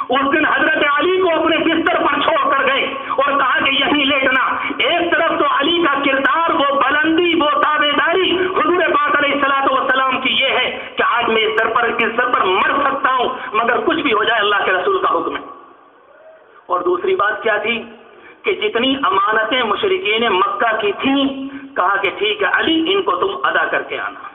اس دن حضرت علی کو اپنے بستر پر چھوڑ کر گئے اور کہا کہ یہیں لیٹنا. ایک طرف تو علی کا کردار، وہ بلندی، وہ تابعداری حضور پاک علیہ السلام کی یہ ہے کہ آج میں اس در پر مر سکتا ہوں، مگر کچھ بھی ہو جائے اللہ کے رسول کا حکم ہے. اور دوسری بات کیا تھی کہ جتنی امانتیں مشرکین مکہ کی تھیں، کہا کہ ٹھیک ہے علی، ان کو تم ادا کر کے آنا.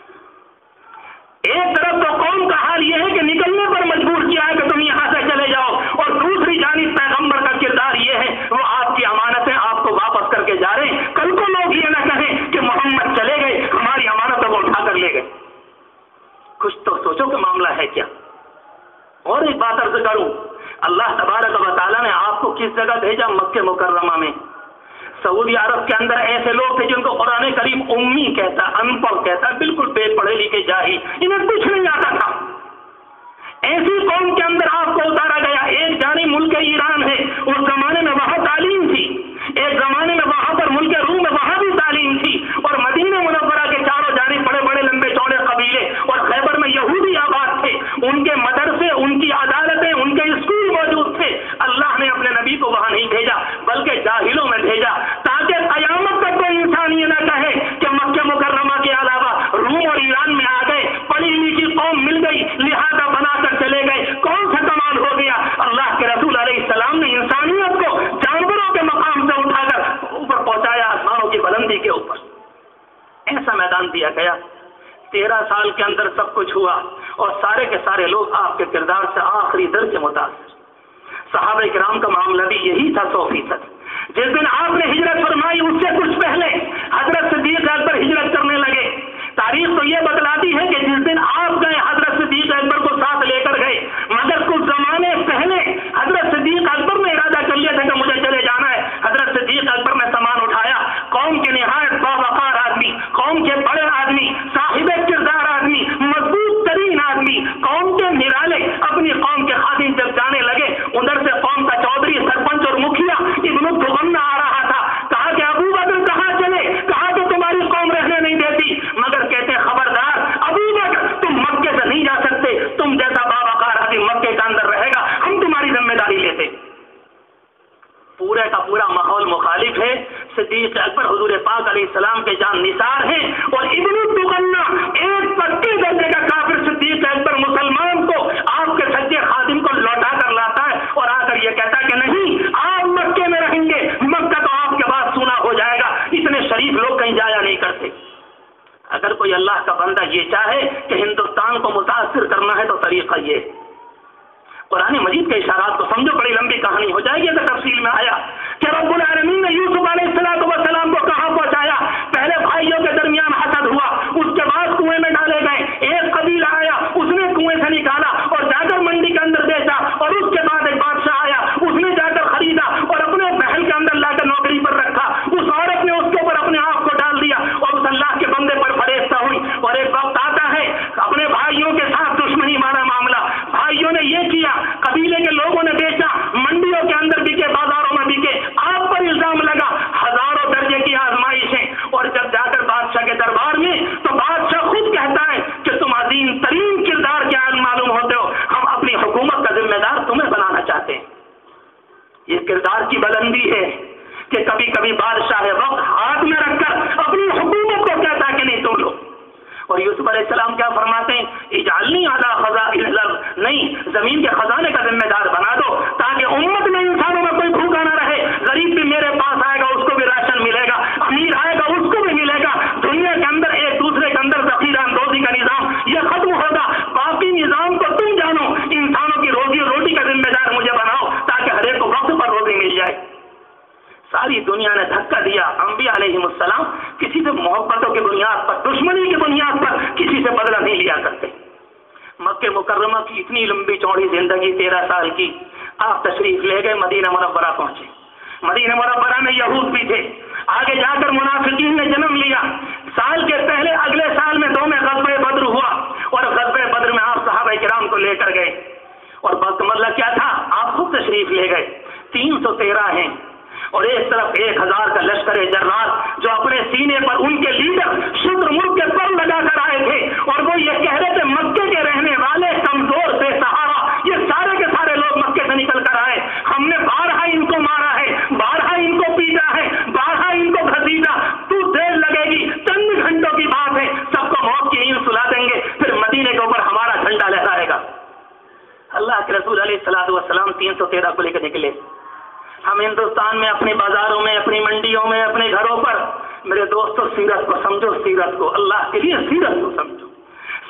ایک طرف تو قوم کا حال یہ ہے کہ نکلنے پر مجبور کیا ہے کہ تم یہاں سے چلے جاؤ، اور دوسری جانب پیغمبر کا کردار یہ ہے وہ آپ کی امانتیں آپ کو واپس کر کے جا رہے ہیں. کل کو لوگ یہ نہ کہیں کہ محمد چلے گئے، ہماری امانتوں کو اٹھا کر لے گئے. کچھ تو سوچو کہ معاملہ ہے کیا. اور ایک بات عرض کروں، اللہ تبارک و تعالیٰ نے آپ کو کس جگہ بھیجا؟ مکہ مکرمہ میں. سعودی عرب کے اندر ایسے لوگ تھے جن کو قرآن کریم امی کہتا، ان پڑھ کہتا، بالکل بے پڑھے لکھے جاہل، انہیں کچھ نہیں آتا تھا. ایسی قوم کے اندر آپ کو اتارا گیا. ایک جانب ملک ایران ہے، اس زمانے میں وہاں تعلیم تھی. ایک زمانے میں وہاں پر ملک روم میں وہاں بھی تعلیم تھی. اور مدینہ منورہ کے چاروں جانب بڑے بڑے لمبے چوڑے قبیلے، اور خیبر میں یہودی آباد تھے. ان کے مدرسے، ان کی عدالتیں، ان کے اسکول موجود تھے. اللہ نے اپنے نبی کو وہاں نہیں بھیجا بلکہ جاہلوں میں بھیجا، تاکہ قیامت تک کوئی انسان یہ نہ کہے کہ مکہ مکرمہ کے علاوہ روم اور ایران میں آ گئے، پڑھی لکھی قوم مل گئی، لہذا بنا کر چلے گئے. کون سا کمال ہو گیا؟ اللہ کے رسول علیہ السلام نے انسانیت کو جانوروں کے مقام سے اٹھا کر اوپر پہنچایا، آسمانوں کی بلندی کے اوپر. ایسا میدان دیا گیا. 13 سال کے اندر سب کچھ ہوا، اور سارے کے سارے لوگ آپ کے کردار سے آخری درجے متاثر. صحابہ کرام کا معاملہ بھی یہی تھا 100%. جس دن آپ نے ہجرت فرمائی اس سے کچھ پہلے حضرت صدیق اکبر ہجرت کرنے لگے. تاریخ تو یہ بتلاتی ہے کہ جس دن آپ گئے حضرت صدیق اکبر کو ساتھ لے کر گئے، مگر کچھ زمانے پہلے حضرت صدیق اکبر نے ارادہ کر لیا تھا کہ مجھے چلے جانا ہے. حضرت صدیق اکبر نے سامان اٹھایا. قوم کے نہایت باوقار آدمی، قوم کے بڑے آدمی، صاحب کردار آدمی، مضبوط ترین آدمی، قوم کے نرالے، اپنی قوم کے خادم جب جانے لگے، ادھر سے قوم کا چودھری، سرپنچ اور مکھیا ابن الدغنہ آ رہا تھا. کہا کہ ابو بکر کہاں چلے؟ کہا کہ تمہاری قوم رہنے نہیں دیتی. مگر کہتے خبردار ابو بکر، تم مکے سے نہیں جا سکتے. تم جیسا باوقار آدمی مکے کے اندر رہے گا، ہم تمہاری ذمہ داری لیتے. پورے کا پورا ماحول مخالف ہے. صدیق اکبر حضور پاک علیہ السلام کے جان نثار ہیں، اور ابن الدغنہ ایک پکے درجے کا کافر صدیق اکبر مسلمان کو آپ کے سچے خادم کو لوٹا کر لاتا ہے، اور آ کر یہ کہتا کہ نہیں آپ مکے میں رہیں گے، مکہ تو آپ کے بعد سونا ہو جائے گا. اتنے شریف لوگ کہیں جایا نہیں کرتے. اگر کوئی اللہ کا بندہ یہ چاہے کہ ہندوستان کو متاثر کرنا ہے تو طریقہ یہ. قرآن مجید کے اشارات کو سمجھو، بڑی لمبی کہانی ہو جائے گی اگر تفصیل میں آیا کہ رب العالمین نے یوسف علیہ السلام کو کہاں پہنچایا. پہلے بھائیوں کے درمیان حسد ہوا، اس کے بعد کنویں میں ڈالے گئے. ایک قبیلہ آیا، اس نے کنویں سے نکالا اور جا کر یوسف علیہ السلام کیا فرماتے ہیں؟ اجعلنی علی خزائن الارض، نہیں، زمین کے خزانے کا ذمہ دار بنا دو تاکہ امت میں انسانوں میں کوئی بھوکا نہ رہے، غریب بھی میرے پاس آئے گا اس کو بھی راشن ملے گا، امیر آئے گا اس کو بھی ملے گا، دنیا کے اندر ایک دوسرے کے اندر ذخیرہ اندوزی کا نظام یہ ختم ہوگا، باقی نظام کو تم جانو، انسانوں کی روزی اور روٹی کا ذمہ دار مجھے بناؤ تاکہ ہر ایک کو وقت پر روزی مل جائے۔ ساری دنیا نے دھکا دیا، انبیاء علیہ السلام کسی سے محبتوں کی بنیاد پر، دشمنی کی بنیاد پر کسی سے بدلہ نہیں لیا کرتے۔ مکہ مکرمہ کی اتنی لمبی چوڑی زندگی 13 سال کی، آپ تشریف لے گئے، مدینہ منورہ پہنچے، مدینہ منورہ میں یہود بھی تھے، آگے جا کر منافقین نے جنم لیا، سال کے پہلے اگلے سال میں 2 میں غزوہ بدر ہوا، اور غزوہ بدر میں آپ صحابہ کرام کو لے کر گئے، اور وقت مطلب کیا تھا، آپ خود تشریف لے گئے، 313 ہیں، اور ایک طرف 1000 کا لشکر جرار جو اپنے سینے پر ان کے لیڈر شدر ملک کے پر لگا کر آئے تھے، اور وہ یہ کہہ رہے تھے مکے کے رہنے والے کمزور بے سہارا، یہ سارے کے سارے لوگ مکے سے نکل کر آئے، ہم نے بارہا ان کو مارا ہے، بارہا ان کو پیٹا ہے، بارہا ان کو گھسیٹا، تو دیر لگے گی، چند گھنٹوں کی بات ہے، سب کو موت کی نیند سلا دیں گے، پھر مدینے کے اوپر ہمارا جھنڈا لہرائے گا۔ اللہ کے رسول علیہ السلام 313 کو لے کے نکلے۔ ہم ہندوستان میں اپنے بازاروں میں، اپنی منڈیوں میں، اپنے گھروں پر، میرے دوستوں سیرت کو سمجھو، سیرت کو، اللہ کے لیے سیرت کو سمجھو،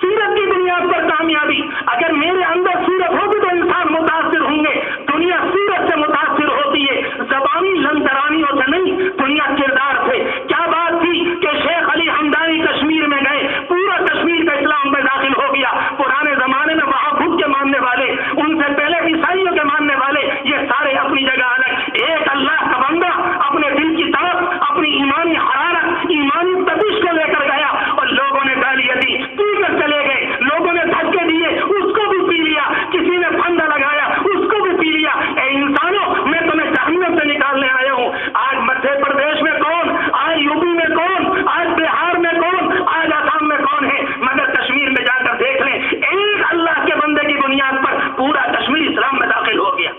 سیرت کی بنیاد پر کامیابی، اگر میرے اندر سیرت ہوگی تو انسان متاثر ہوں گے، دنیا سیرت سے متاثر ہوتی ہے، زبانی لنگرانیوں سے نہیں، دنیا کردار سے۔ کیا بات تھی کہ شیخ علی حمدانی کشمیر میں گئے، پورا کشمیر کا اسلام میں داخل ہو گیا، پرانے زمانے میں وہاں بدھ کے ماننے والے، ان سے پہلے عیسائیوں کے ماننے والے، یہ سارے اپنی جگہ الگ، ایک اللہ کا بندہ اپنے دل کی طرف اپنی ایمانی حرارت، ایمانی تپش کو لے کر گیا، اور لوگوں نے گالیاں دی، پی کر چلے گئے، لوگوں نے دھکے دیے، اس کو بھی پی لیا، کسی نے پھندا لگایا، اس کو بھی پی لیا۔ اے انسانوں، میں تمہیں جہنم سے نکالنے آیا ہوں۔ آج مدھیہ پردیش میں کون، آج یوپی میں کون، آج بہار میں کون، آج آسام میں کون ہے، مگر کشمیر میں جا کر دیکھ لیں، ایک اللہ کے بندے کی بنیاد پر پورا کشمیر اسلام میں داخل ہو گیا۔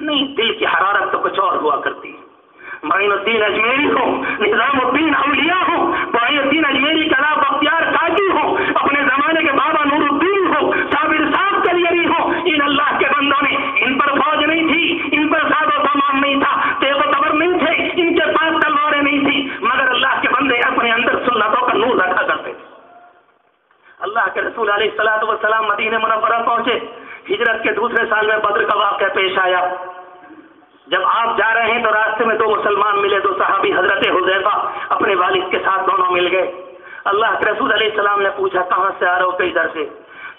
نہیں، دل کی حرارت تو کچھ اور ہوا کرتی ہے۔ معین الدین اجمیری ہو، نظام الدین اولیاء ہو، معین الدین اجمیری کا نام بختیار کاکی ہو، اپنے زمانے کے بابا نور الدین ہو، صابر صاحب کلیری ہو، ان اللہ کے بندوں نے، ان پر فوج نہیں تھی، ان پر ساز و سامان نہیں تھا، تیغ و تبر نہیں تھے، ان کے پاس تلواریں نہیں تھی، مگر اللہ کے بندے اپنے اندر سنتوں کا نور رکھا کرتے تھے۔ اللہ کے رسول علیہ السلام مدینہ منورہ پہنچے، ہجرت کے دوسرے سال میں بدر کا واقعہ پیش آیا۔ جب آپ جا رہے ہیں تو راستے میں 2 مسلمان ملے، 2 صحابی، حضرت حذیفہ اپنے والد کے ساتھ دونوں مل گئے۔ اللہ کے رسول علیہ السلام نے پوچھا کہاں سے آ رہے ہو، کئی در سے؟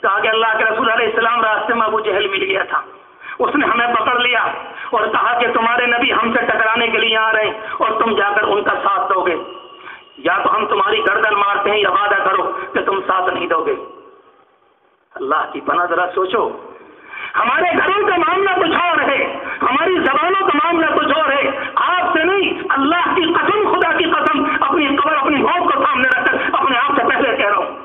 کہا کہ اللہ کے رسول علیہ السلام راستے میں ابو جہل مل گیا تھا، اس نے ہمیں پکڑ لیا اور کہا کہ تمہارے نبی ہم سے ٹکرانے کے لیے آ رہے ہیں اور تم جا کر ان کا ساتھ دو گے، یا تو ہم تمہاری گردن مارتے ہیں یا وعدہ کرو کہ تم ساتھ نہیں دو گے۔ اللہ کی پناہ، ذرا سوچو، ہمارے گھروں کا معاملہ کچھ اور ہے، ہماری زبانوں کا معاملہ کچھ اور ہے، آپ سے نہیں، اللہ کی قسم، خدا کی قسم، اپنی قبر، اپنی موت کو سامنے رکھ کر اپنے آپ سے پہلے کہہ رہا ہوں،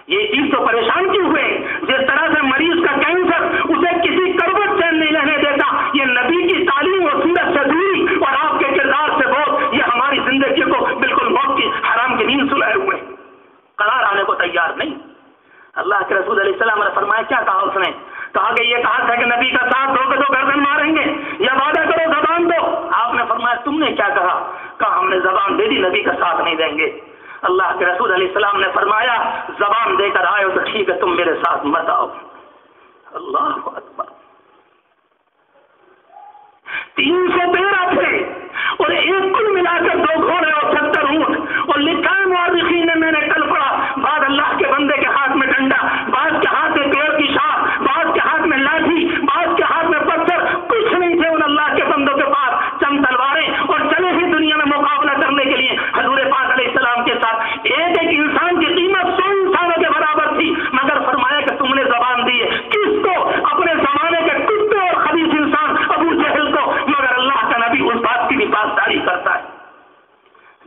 یہ چیز تو پریشان کیوں ہوئے؟ جس طرح سے مریض کا کینسر اسے کسی کروٹ چین نہیں رہنے دیتا، یہ نبی کی تعلیم اور سیرت سے دوری اور آپ کے کردار سے بہت، یہ ہماری زندگی کو بالکل موت کی حرام کی نیند سلائے ہوئے، قرار آنے کو تیار نہیں۔ اللہ کے رسول علیہ السلام نے فرمایا، کیا کہا اس نے؟ کہا کہ یہ کہا تھا کہ نبی کا ساتھ دو گے تو گردن ماریں گے، یا وعدہ کرو زبان دو۔ آپ نے فرمایا تم نے کیا کہا؟ کہا ہم نے زبان دے دی، نبی کا ساتھ نہیں دیں گے۔ اللہ کے رسول علیہ السلام نے فرمایا زبان دے کر آئے ہو تو ٹھیک ہے، تم میرے ساتھ مت آؤ۔ اللہ اکبر، 313 تھے اور ایک کل ملا کر 2 گھوڑے اور 70 اونٹ، اور لکھا ہے مورخین نے، میں نے کل پڑھا، بعد اللہ کے بندے کے ہاتھ میں ڈنڈا، بعض کے ہاتھ میں پیڑ کی شاخ، بعض کے ہاتھ میں لاٹھی، بعض کے ہاتھ میں پتھر، کچھ نہیں تھے ان اللہ کے بندوں کے پاس، چند تلواریں، اور چلے ہی دنیا میں مقابلہ کرنے کے لیے حضور پاک علیہ السلام کے ساتھ۔ ایک ایک انسان کی قیمت 100 انسانوں کے برابر تھی، مگر فرمایا کہ تم نے زبان دی ہے، کس کو؟ اپنے زمانے کے کتے اور خبیث انسان ابو جہل کو، مگر اللہ کا نبی اس بات کی بھی پاسداری کرتا ہے۔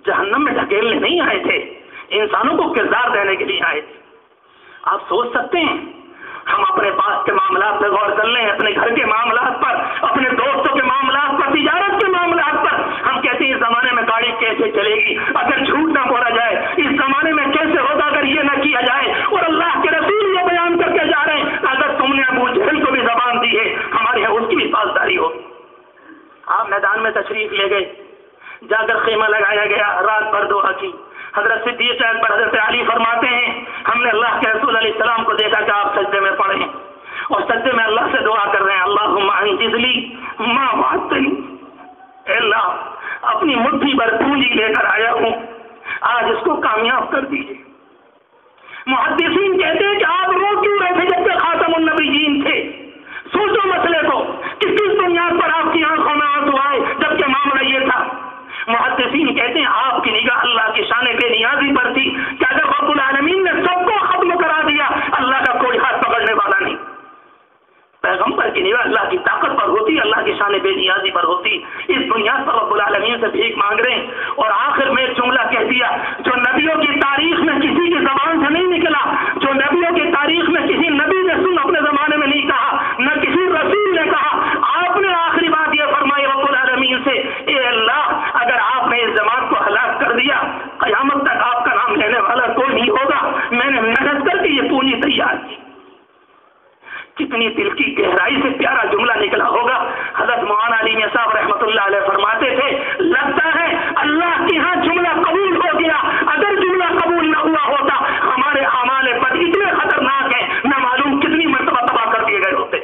جہنم میں ڈھکیلنے نہیں آئے تھے، انسانوں کو کردار دینے کے لیے آئے تھے۔ آپ سوچ سکتے ہیں، ہم اپنے پاس کے معاملات پہ غور کر لیں، اپنے گھر کے معاملات پر، اپنے دوستوں کے معاملات پر، تجارت کے معاملات پر، ہم کہتے ہیں اس زمانے میں گاڑی کیسے چلے گی اگر جھوٹ نہ بولا جائے، اس زمانے میں کیسے ہوگا تشریف لے گئے، جا کر خیمہ لگایا گیا، رات بھر دعا کی۔ حضرت صدیق اکبر حضرت علی فرماتے ہیں ہم نے اللہ کے رسول علیہ السلام کو دیکھا کہ آپ سجدے میں پڑے ہیں اور سجدے میں اللہ سے دعا کر رہے ہیں، اللہم انجز لی ما وعدتنی، اے اللہ اپنی مٹھی بھر پونجی لے کر آیا ہوں، آج اس کو کامیاب کر دیجیے۔ محدثین کہتے ہیں کہ آپ رو کیوں رہے تھے جبکہ خاتم النبیین تھے؟ سوچو مسئلے کو کہ کس بنیاد پر آپ کی آنکھوں میں آنسو آئے جبکہ معاملہ یہ تھا۔ محدثین کہتے ہیں آپ کی نگاہ اللہ کی شان بے نیازی پر تھی کہ اگر رب العالمین نے سب کو ختم کرا دیا اللہ کا کوئی ہاتھ پکڑنے والا نہیں۔ پیغمبر کی نگاہ اللہ کی طاقت پر ہوتی، اللہ کی شان بے نیازی پر ہوتی، اس بنیاد پر رب العالمین سے بھیک مانگ رہے ہیں۔ اور آخر میں ایک جملہ کہہ دیا جو نبیوں کی تاریخ میں کسی کی زبان سے نہیں نکلا، جو نبیوں کی تاریخ میں کسی نبی نے سن اپنے زمانے میں نہیں کہا، نہ کسی رسول نے کہا۔ آپ نے آخری بات یہ فرمائی رب العالمین سے، اے اللہ اگر آپ نے اس جماعت کو ہلاک کر دیا قیامت تک آپ کا نام لینے والا کوئی نہیں ہوگا، میں نے محنت کر کے یہ پونجی تیار کی۔ کتنی دل کی گہرائی سے پیارا جملہ نکلا ہوگا۔ حضرت مولانا علی میاں صاحب رحمۃ اللہ علیہ فرماتے تھے لگتا ہے اللہ کے ہاں جملہ قبول ہو گیا، اگر جملہ قبول نہ ہوا ہوتا ہمارے اعمال بد اتنے خطرناک ہیں نہ معلوم کتنی مرتبہ تباہ کر دیے گئے ہوتے۔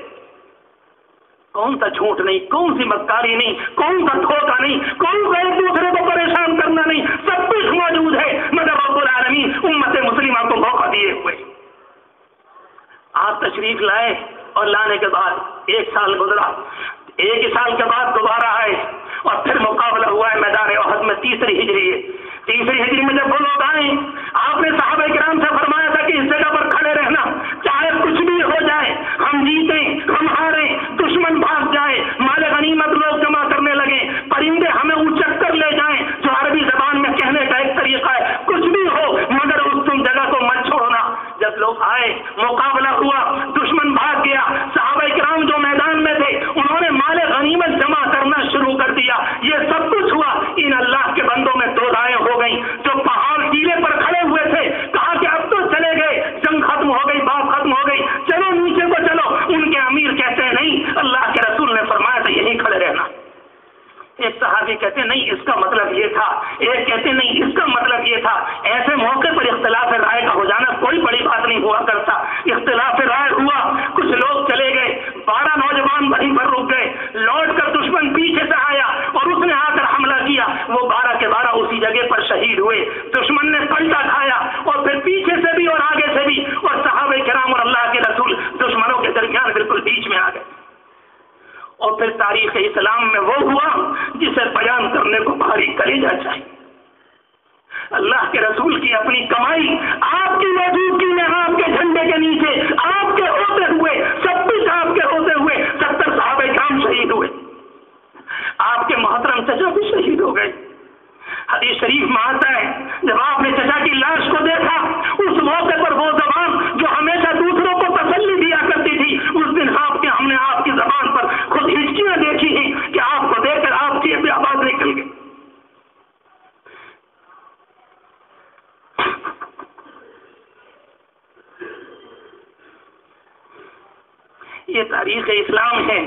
کون سا جھوٹ نہیں، کون سی مکاری نہیں، کون سا دھوکہ نہیں، کون سا ایک دوسرے کو پریشان کرنا نہیں، سب کچھ موجود ہے مگر رب العالمین امت مسلمہ کو موقع دیے ہوئے۔ آپ تشریف لائے اور لانے کے بعد ایک سال گزرا، ایک ہی سال کے بعد دوبارہ آئے اور پھر مقابلہ ہوا ہے میدان احد میں، تیسری ہجری ہے۔ تیسری ہجری میں جب وہ لوگ آئے آپ نے صحابہ کرام سے فرمایا تھا کہ اس جگہ پر کھڑے رہنا، چاہے کچھ بھی ہو جائے، ہم جیتیں ہم ہاریں، دشمن بھاگ جائے، مال غنیمت لوگ جمع کرنے لگے، پرندے ہمیں اچک کر لے جائیں، جو عربی زبان میں کہنے کا ایک طریقہ ہے، کچھ بھی ہو مگر اس تم جگہ کو مت چھوڑنا۔ جب لوگ آئے مقابلہ ہوا، دشمن بھاگ گیا، صحابہ کرام جو میدان میں تھے انہوں نے مال غنیمت جمع کرنا شروع کر دیا، یہ سب کچھ ہوا۔ ان اللہ کے بندوں میں دو رائے ہو گئی، جو پہاڑ ٹیلے پر کھڑے ہوئے تھے کہا کہ اب تو چلے گئے، جنگ ختم ہو گئی، بات ختم ہو گئی، چلو نیچے کو چلو۔ ان کے امیر کہتے ہیں نہیں، اللہ کے رسول نے فرمایا تھا یہیں کھڑے رہنا۔ ایک صحابی کہتے نہیں اس کا مطلب یہ تھا، ایک کہتے نہیں اس کا مطلب یہ تھا۔ ایسے موقع پر اختلاف رائے کا ہو جانا کوئی بڑی بات نہیں ہوا کرتا۔ اختلاف رائے ہوا، کچھ لوگ چلے گئے، 12 نوجوان وہیں پر رک گئے، لوٹ کر دشمن پیچھے سے آیا اور اس نے آ کر حملہ کیا، وہ 12 کے 12 اسی جگہ پر شہید ہوئے۔ دشمن نے پلٹا کھایا اور پھر پیچھے سے بھی اور آگے سے بھی، اور صحابہ کرام اور اللہ کے رسول دشمنوں کے درمیان بالکل بیچ میں آ گئے۔ اور پھر تاریخ اسلام میں وہ ہوا جسے بیان کرنے کو بھاری کلیجہ چاہیے۔ اللہ کے رسول کی اپنی کمائی، آپ کی موجودگی میں، آپ کے جھنڈے کے نیچے، آپ کے ہوتے ہوئے، سب کچھ آپ کے ہوتے ہوئے 70 صحابہ کرام شہید ہوئے، آپ کے محترم چچا بھی شہید ہو گئے۔ حدیث شریف میں آتا ہے جب آپ نے چچا کی لاش کو دیکھا، اس موقع پر وہ زبان جو ہمیشہ دوسروں کو تسلی دیا کرتی تھی، اس دن ہم نے آپ کی زبان پر خود ہچکیاں دیکھی ہیں کہ آپ کو دیکھ کر آپ کی آواز نکل گئی۔ یہ تاریخ اسلام ہے۔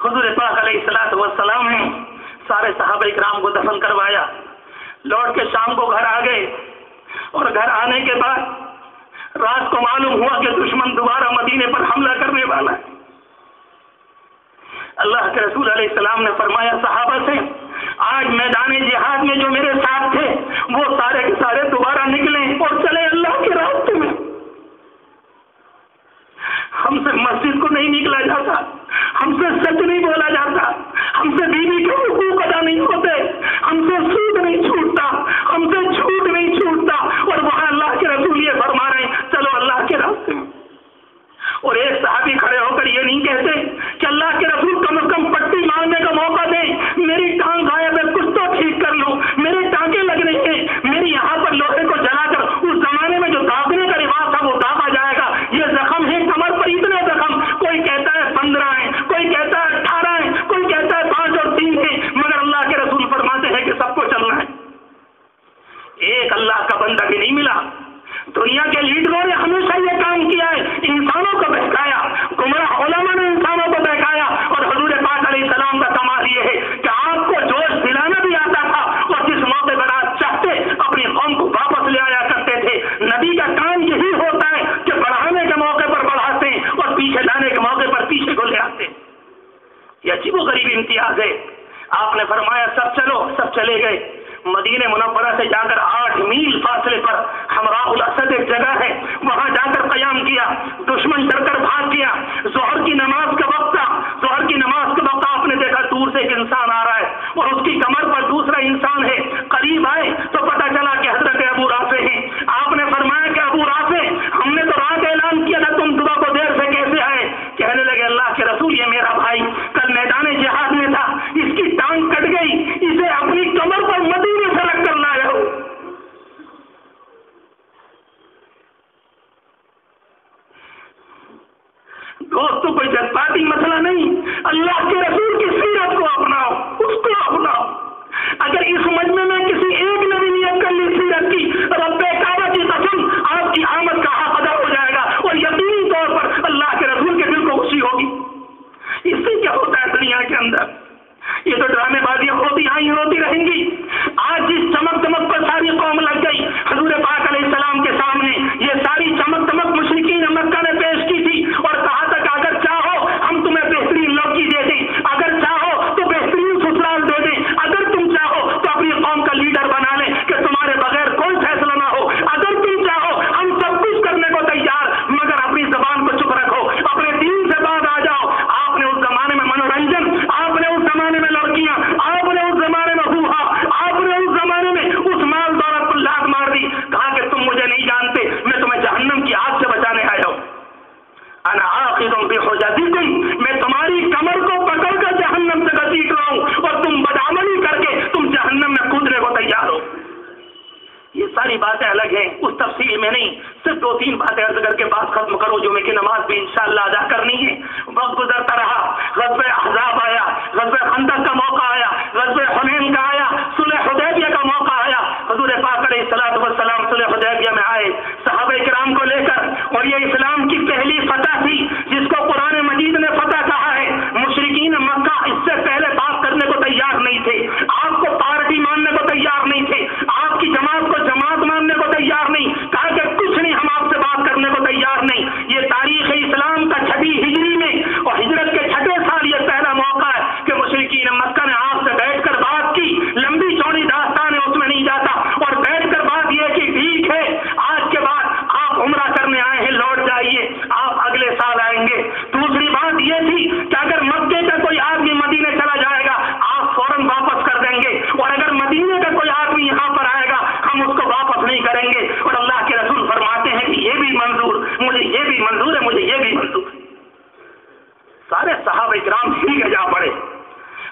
حضور پاک علیہ الصلوۃ والسلام نے سارے صحابہ کرام کو دفن کروایا، لوٹ کے شام کو گھر آ گئے، اور گھر آنے کے بعد رات کو معلوم ہوا کہ دشمن دوبارہ مدینے پر حملہ کرنے والا ہے۔ اللہ کے رسول علیہ السلام نے فرمایا صحابہ سے، آج میدان جہاد میں جو میرے ساتھ تھے وہ سارے کے سارے دوبارہ نکلیں اور چلے اللہ کے راستے میں۔ ہم سے مسجد کو نہیں نکلا جاتا، ہم سے سچ نہیں بولا جاتا، ہم سے بیوی کے حقوق ادا نہیں ہوتے، ہم سے سود نہیں چھوٹتا، ہم سے جھوٹ نہیں چھوٹتا، اور وہاں اللہ کے رسول یہ فرما رہے ہیں چلو اللہ کے راستے میں۔ اور ایک صحابی کھڑے ہو کر یہ نہیں کہتے کہ اللہ کے رسول کم از کم پٹی مارنے کا موقع دیں، میری ٹانگ غائب ہے کچھ تو ٹھیک کر لوں، میرے ٹانکے لگ رہے ہیں، میری یہاں پر لوہے کو جلا کر اس زمانے میں جو داغنے کا رواج تھا وہ داغا جائے گا، یہ زخم ہے کمر پر اتنے زخم، کوئی کہتا ہے 15 ہیں، کوئی کہتا ہے 18 ہیں، کوئی کہتا ہے 5 اور 3 ہیں، مگر اللہ کے رسول فرماتے ہیں کہ سب کو چلنا ہے۔ ایک اللہ کا بندہ بھی نہیں ملا۔ دنیا کے لیڈروں نے ہمیشہ یہ کام کیا ہے، انسانوں کو بہکایا، گمراہ علماء نے انسانوں کو بہکایا، اور حضور پاک علیہ السلام کا کمال یہ ہے کہ آپ کو جوش چلے گئے. مدینہ منورہ سے جا کر 8 میل فاصلے پر حمراء الاسد ایک جگہ ہے، وہاں جا کر قیام کیا. دشمن ڈر کر بھاگ گیا. ظہر کی نماز کا وقت تھا. ظہر کی نماز کے وقت آپ نے دیکھا دور سے ایک انسان آ رہا ہے اور اس کی کمر پر دوسرا انسان ہے. قریب آئے تو پتہ چلا کہ حضرت ابو رافع ہیں. آپ نے فرمایا کہ ابو رافع، ہم نے تو رات اعلان کیا تھا، تم صبح کو دیر سے کیسے آئے؟ کہنے لگے اللہ کے رسول، یہ میرا بھائی کل میدان جہاد میں تھا، اس کی ٹانگ کٹ گئی، اسے اپنی کمر پر مدینے سے رکھ کر لایا ہوں. دوستوں کوئی جذباتی مسئلہ نہیں، اللہ کے رسول کی سیرت کو اپناؤ، اس کو اپناؤ. اگر اس مجمع میں کسی ایک نے بھی نیت کر لی سیرت کی، رب کعبہ کی قسم آپ کی آمد کا حق ادا ہو جائے گا اور یقینی طور پر اللہ کے رسول کے دل کو خوشی ہوگی. اس سے کیا ہوتا ہے دنیا کے اندر؟ یہ تو ڈرامے بازیاں ہوتی آئی ہوتی رہیں گی. آج جس چمک دمک پر ساری قوم لگ گئی، حضور پاک علیہ السلام کے سامنے یہ ساری چمک دمک مشرکین مکہ نے پیش کی تھی اور کہا تھا کہ اگر چاہو ہم تمہیں بہترین لڑکی دے دیں، اگر چاہو تو بہترین سسرال دے دیں، اگر تم چاہو تو اپنی قوم کا لیڈر بنا لیں کہ تمہارے بغیر کوئی فیصلہ نہ ہو، اگر تم چاہو ہم سب کچھ کرنے کو تیار، مگر اپنی زبان کو چپ رکھو، اپنے دین سے بعد آ جاؤ. آپ نے اس زمانے میں منورنجن، آپ نے اس زمانے میں لڑکیاں، آپ نے اس زمانے میں ہوا، آپ نے اس زمانے میں اس مال دولت پر لات مار دی. کہا کہ تم مجھے نہیں جانتے، میں تمہیں جہنم کی آگ سے بچانے آیا ہوں. انا آخذ بحجتکم، میں تمہاری کمر کو پکڑ کر جہنم سے گھسیٹ رہا ہوں اور تم بدعملی کر کے تم جہنم میں کودنے کو تیار ہو. یہ ساری باتیں الگ ہیں، اس تفصیل میں نہیں، صرف 2-3 باتیں عرض کر کے بات ختم کرو. جمعے کی نماز بھی انشاءاللہ ادا کرنی ہے. وقت گزرتا رہا، غزوہ احزاب آیا، غزوہ خندق کا موقع آیا، غزوہ حنین کا آیا، صلح حدیبیہ کا موقع آیا. حضور پاک علیہ الصلوۃ والسلام صلح حدیبیہ میں آئے صحابہ کرام کو لے کر، اور یہ اسلام کی پہلی فتح تھی جس کو قرآن مجید نے فتح کہا ہے. مشرکین مکہ اس سے پہلے بات کرنے کو تیار نہیں تھے، آپ کو پارٹی ماننے کو تیار نہیں تھے، آپ کی جماعت کو جماعت ماننے کو تیار نہیں. کہا کہ کچھ نہیں، ہم آپ سے بات کرنے کو تیار نہیں. یہ تاریخ اسلام کا 6 ہجری میں اور ہجرت کے 6 سال یہ پہلا موقع ہے کہ مشرکین مکہ نے آپ سے بیٹھ کر بات کی. لمبی چوڑی داستان ہے، اس میں نہیں جاتا، اور بیٹھ کر بات یہ کہ ٹھیک ہے آج کے بعد آپ عمرہ کرنے آئے ہیں، لوٹ جائیے، آپ اگلے سال آئیں گے. دوسری بات یہ تھی کہ اگر مکے کا کوئی آدمی مدینے چلا جائے گا آپ فوراً واپس کر دیں گے، اور اگر مدینے کا کوئی آدمی یہاں پر آئے گا ہم اس کو واپس نہیں کریں گے. اور اللہ کے رسول فرماتے ہیں کہ یہ بھی منظور، مجھے یہ بھی منظور ہے، مجھے یہ بھی منظور. سارے صحابہ کرام ہل کے جا پڑے.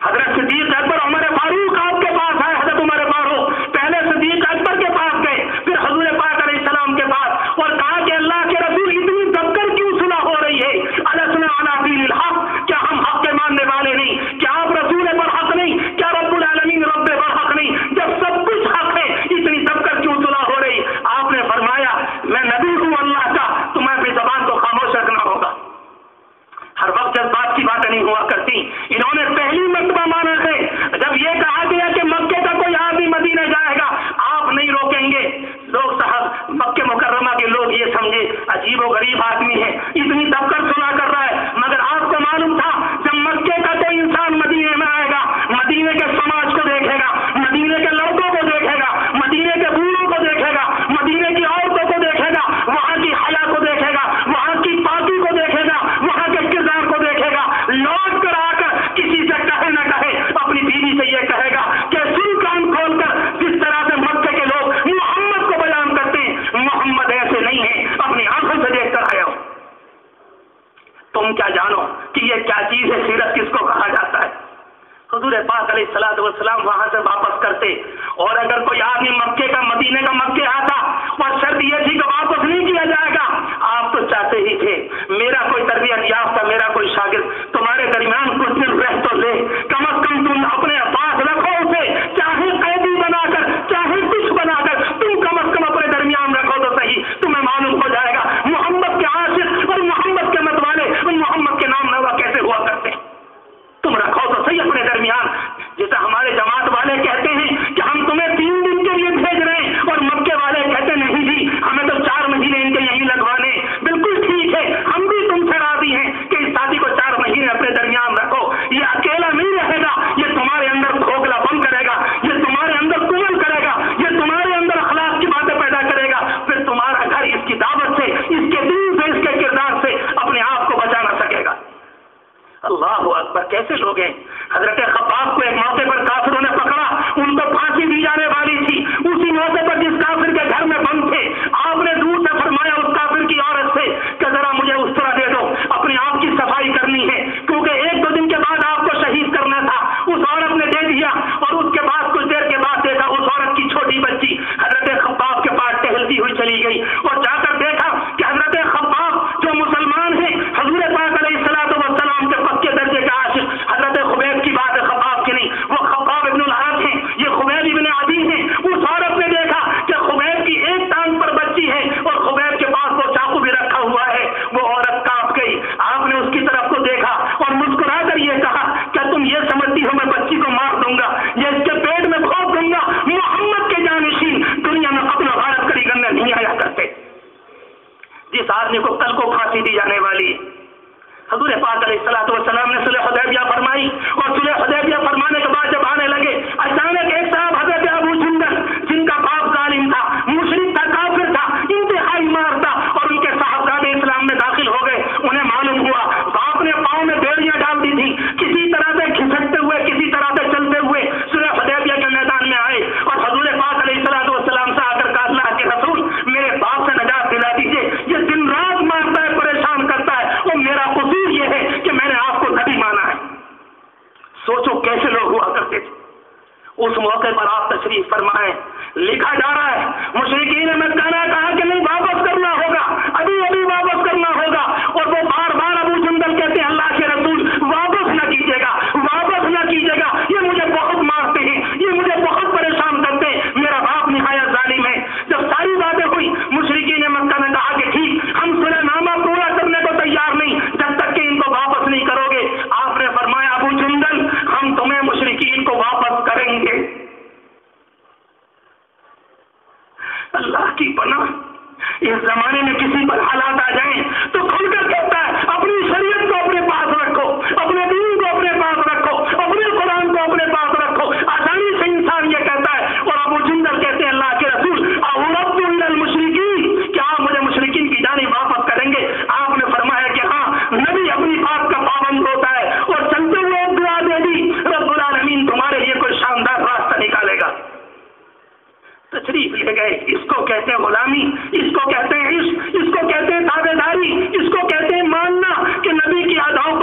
حضرت صدیق اکبر عمر فاروق آپ کے پاس آئے. حضرت عمر فاروق پہلے صدیق اکبر کے پاس گئے، پھر حضور پاک علیہ السلام کے پاس، اور کہا کہ اللہ کے رسول اتنی دب کر کیوں صلح ہو رہی ہے؟ السنا علی دین الحق، کیا ہم حق کے ماننے والے نہیں؟ کیا آپ رسول پر حق نہیں؟ کیا رب العالمین رب پر حق نہیں؟ جب سب کچھ حق ہے اتنی دب کر کیوں صلح ہو رہی؟ آپ نے فرمایا میں نبی ہوں اللہ کا، تمہیں اپنی زبان کو خاموش رکھنا ہوگا. ہر وقت جذبات کی باتیں نہیں ہوا کرتی. انہوں نے پہلی مرتبہ مانا ہے جب یہ کہا گیا کہ مکے کا کوئی آدمی مدینہ جائے گا آپ نہیں روکیں گے. لوگ صاحب مکہ مکرمہ کے لوگ یہ سمجھے عجیب و غریب آدمی ہے، اتنی دب کر سنا کر رہا ہے، مگر آپ کو معلوم تھا جب مکے کا کوئی انسان مدینے میں آئے گا، مدینے کے سماج کو دیکھے گا، مدینے کے لڑکوں کو دیکھے گا، مدینے کے بوڑھوں کو دیکھے گا، مدینے کی عورتوں کو دیکھے گا، وہاں کی حیا کو دیکھے گا، وہاں کی پاکی کو دیکھے گا، وہاں کے کردار کو دیکھے گا. لوٹ کر آ کر کسی سے کہے نہ کہے اپنی بیوی سے یہ کہے گا کہ سن کان کھول کر جس طرح سے مکے کے لوگ محمد کو بیان کرتے ہیں، محمد ایسے نہیں ہے، اپنی آنکھوں سے دیکھ کر آیا ہوں. تم کیا جانو کہ یہ کیا چیز ہے، سیرت کس کو کہا جاتا ہے؟ حضور پاک علیہ الصلوۃ والسلام وہاں سے واپس کرتے، اور اگر کوئی آدمی مکے کا مدینے کا مکے آتا اور شرط یہ تھی کہ واپس نہیں کیا جائے گا، آپ تو چاہتے ہی تھے میرا کوئی تربیت یافتہ، میرا کوئی شاگرد تمہارے درمیان کچھ دن رہ تو لے، کم از کم تم اپنے پاس رکھو اسے، چاہے قیدی بنا کر چاہے کچھ بنا کر، تم کم از کم اپنے درمیان رکھو تو صحیح، تمہیں معلوم ہو جائے گا محمد کے عاشق اور محمد کے مت والے محمد کے نام نوا کیسے ہوا کرتے ہیں. تم رکھو تو صحیح اپنے درمیان. جیسے ہمارے جماعت والے کہتے ہیں کہ ہم تمہیں 3 دن آدمی کو کل کو پھانسی دی جانے والی ہے۔ حضور پاک علیہ الصلوۃ والسلام نے صلح حدیبیہ فرمائی، اور صلح حدیبیہ فرمانے کے بعد جب آنے لگے، اچانک ایک صاحب حضرت ابو جندل، جن کا باپ ظالم تھا، مشرک تھا، کافر تھا، انتہائی مار تھا، اور ان کے صاحبزادے اسلام میں داخل ہو گئے۔ انہیں معلوم ہوا باپ نے پاؤں میں بیڑیاں ڈال دی تھی، کسی طرح سے کھسکتے ہوئے، کسی طرح سے چلتے ہوئے صلح حدیبیہ کے میدان میں آئے، اور حضور پاک علیہ الصلوۃ والسلام سے آ کر کہا اللہ کے رسول میرے باپ سے نجات دلا دیجیے، یہ دن رات مارتا ہے، پریشان کرتا ہے، اور میرا قصور یہ ہے کہ میں نے آپ کو نبی مانا ہے۔ سوچو کیسے لوگ ہوا کرتے تھے۔ اس موقع پر آپ تشریف فرمائیں، لکھا جا رہا ہے مشرکین مکہ نے کہا کہ نہیں واپس کرنا ہوگا، ابھی ابھی واپس کرنا ہوگا، اور وہ بار بار ابو جندل کہتے ہیں اللہ کے رسول واپس نہ کیجیے گا، واپس نہ کیجیے گا، یہ مجھے بہت مارتے ہیں، یہ مجھے بہت پریشان کرتے ہیں، میرا باپ نہایت ظالم ہے۔ جب ساری باتیں ہوئی مشرکین مکہ نے کہا کہ ٹھیک ہم صلح نامہ پورا کرنے کو تیار نہیں جب تک کہ ان کو واپس نہیں کرو گے۔ آپ نے فرمایا ابو جندل ہم تمہیں مشرکین کو واپس کریں گے۔ اللہ کی پناہ، اس زمانے میں کسی پر حالات آ جائیں تو کھل کر کہتا ہے اپنی شریعت کو اپنے پاس رکھو، اپنے دین کو اپنے پاس رکھو، اپنے قرآن کو اپنے پاس رکھو۔ آسانی سے انسان یہ کہتا ہے، اور ابو جندل کہتے ہیں اللہ کے رسول اورب المشرکین، کیا آپ مجھے مشرکین کی جانب واپس کریں گے؟ آپ نے فرمایا کہ ہاں، نبی اپنی بات کا پابند ہوتا ہے، اور چلتے ہوئے ایک دعا دے دی رب العالمین تمہارے لیے کوئی شاندار راستہ نکالے گا۔ تشریف لے گئے۔ اس کو کہتے ہیں غلامی، اس کو کہتے ہیں عشق، اس کو کہتے ہیں تابع داری، اس کو کہتے ہیں ماننا کہ نبی کی اداؤں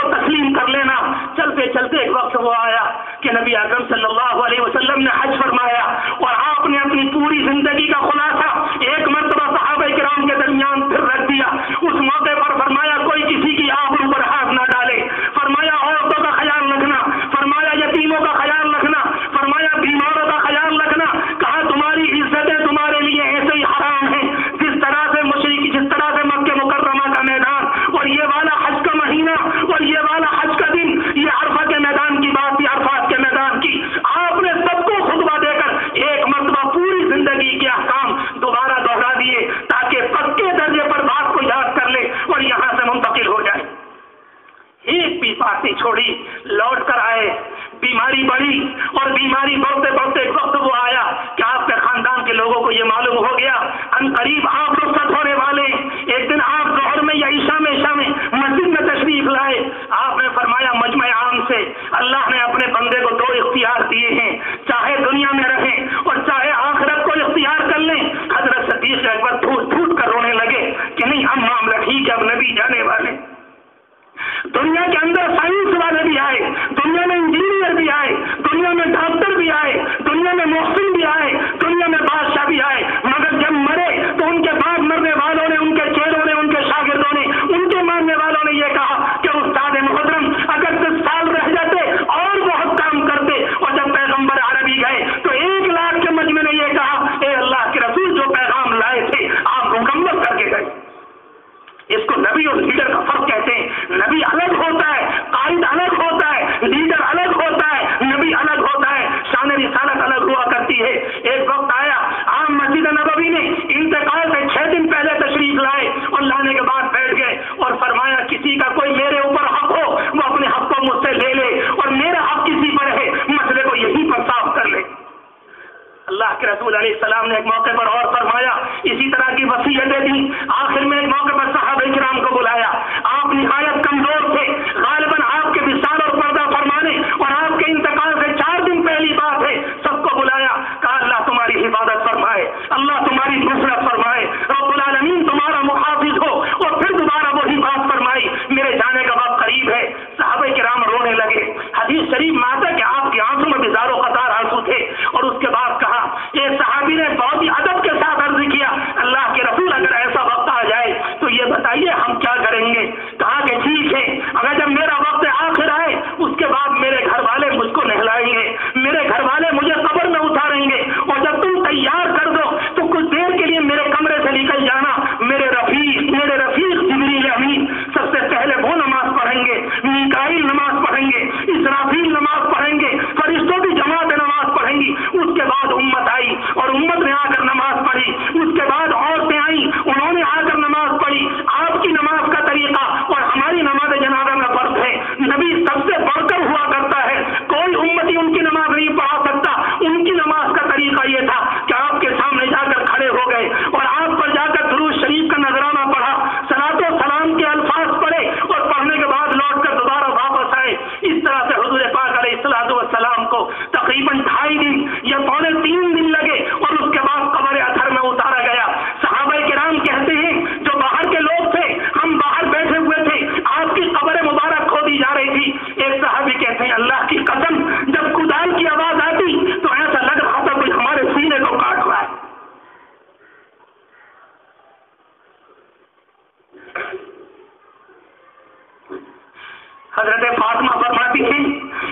حضرت فاطمہ فرماتی ہیں،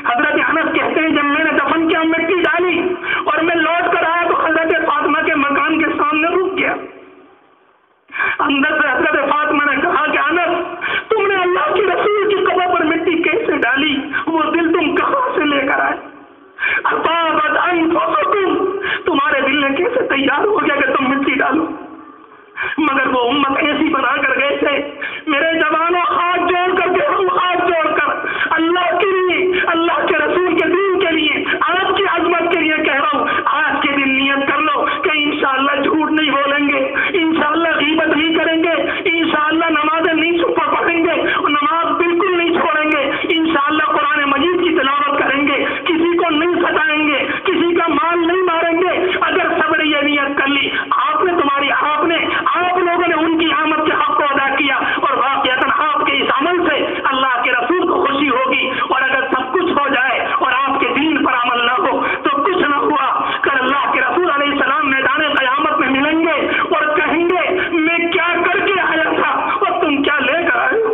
حضرت انس کہتے ہیں جب میں نے دفن کیا مٹی ڈالی اور میں لوٹ کر آیا تو حضرت فاطمہ کے مکان کے سامنے رک گیا۔ اندر سے حضرت فاطمہ نے کہا کہ انس، تم نے اللہ کے رسول کی قبر پر مٹی کیسے ڈالی؟ وہ دل تم کہاں سے لے کر آئے؟ اطابت انفسکم، تمہارے دل نے کیسے تیار ہو گیا کہ تم مٹی ڈالو؟ مگر وہ امت ایسی بنا کر گئے تھے، میرے جوانوں ہاتھ جوڑ کر کے ہم ہاتھ جوڑ کر اللہ کے لیے، اللہ کے رسول کے دین کے لیے، آپ کی عظمت کے لیے کہہ رہا ہوں، آج کے دن نیت کر لو کہ انشاءاللہ جھوٹ نہیں بولیں گے، انشاءاللہ غیبت نہیں کریں گے، انشاءاللہ نمازیں نہیں چھپا پڑھیں گے، نماز بالکل نہیں چھوڑیں گے، انشاءاللہ قرآن مجید کی تلاوت کریں گے، کسی کو نہیں ستائیں گے، کسی کا مال نہیں ماریں گے۔ اگر صبر یہ نیت کر لی، آپ لوگوں نے ان کی آمد کے حق کو ادا کیا اور واقعتاً آپ کے اس عمل سے اللہ کے رسول کو خوشی ہوگی۔ اور اگر سب کچھ ہو جائے اور آپ کے دین پر عمل نہ ہو تو کچھ نہ ہوا، کل اللہ کے رسول علیہ السلام میدان قیامت میں ملیں گے اور کہیں گے میں کیا کر کے آیا تھا اور تم کیا لے کر آئے ہو؟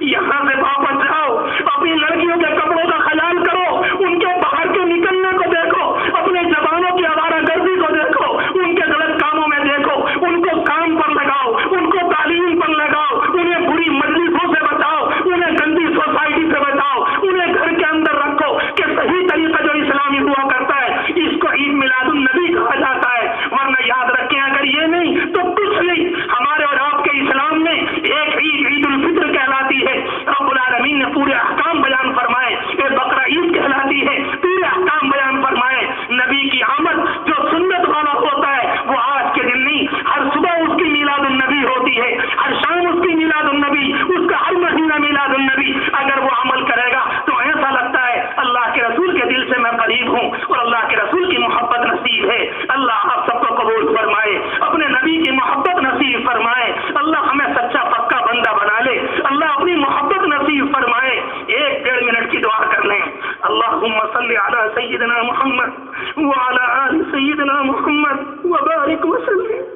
یہاں سے واپس جاؤ، اپنی لڑکیوں کے کپڑوں کا خیال کرو، ان کے باہر کے نکلنے کو دیکھو، اپنے جوانوں کی آوارہ گردی کو دیکھو، ان کے غلط کاموں میں دیکھو، ان کو کام پر لگاؤ، ان کو تعلیم پر لگاؤ، انہیں بری مجلسوں سے بچاؤ، انہیں گندی سوسائٹی سے بچاؤ، انہیں گھر کے اندر رکھو کہ صحیح طریقہ جو اسلامی ہوا کرتا ہے اس کو عید میلاد النبی کہا جاتا ہے۔ ورنہ یاد رکھیں اگر یہ نہیں تو کچھ نہیں۔ ہمارے اور آپ کے اسلام میں ایک عید عید الفطر کہلاتی ہے، رب العالمین نے پورے احکام بیان فرمائے، یہ بقرہ عید کہلاتی ہے، پورے احکام بیان فرمائے۔ نبی کی آمد جو سنت والا ہوتا ہے وہ آج کے دن نہیں، ہر صبح اس کی میلاد النبی ہوتی ہے، ہر شام اس کی میلاد النبی، اس کا ہر مہینہ میلاد النبی۔ اگر وہ عمل کرے گا تو ایسا لگتا ہے اللہ کے رسول کے دل سے میں قریب ہوں اور اللہ کے رسول کی محبت نصیب ہے۔ اللہ آپ سب کو قبول فرمائے، اپنے نبی کی محبت نصیب فرمائے، اللہ ہمیں سچا پکا بندہ بنا لے، اللہ اپنی محبت نصیب فرمائے۔ 1-1.5 منٹ کی دعا کر لیں۔ اللہم صلی علی سیدنا محمد وعلی آل سیدنا محمد وبارک وسلم۔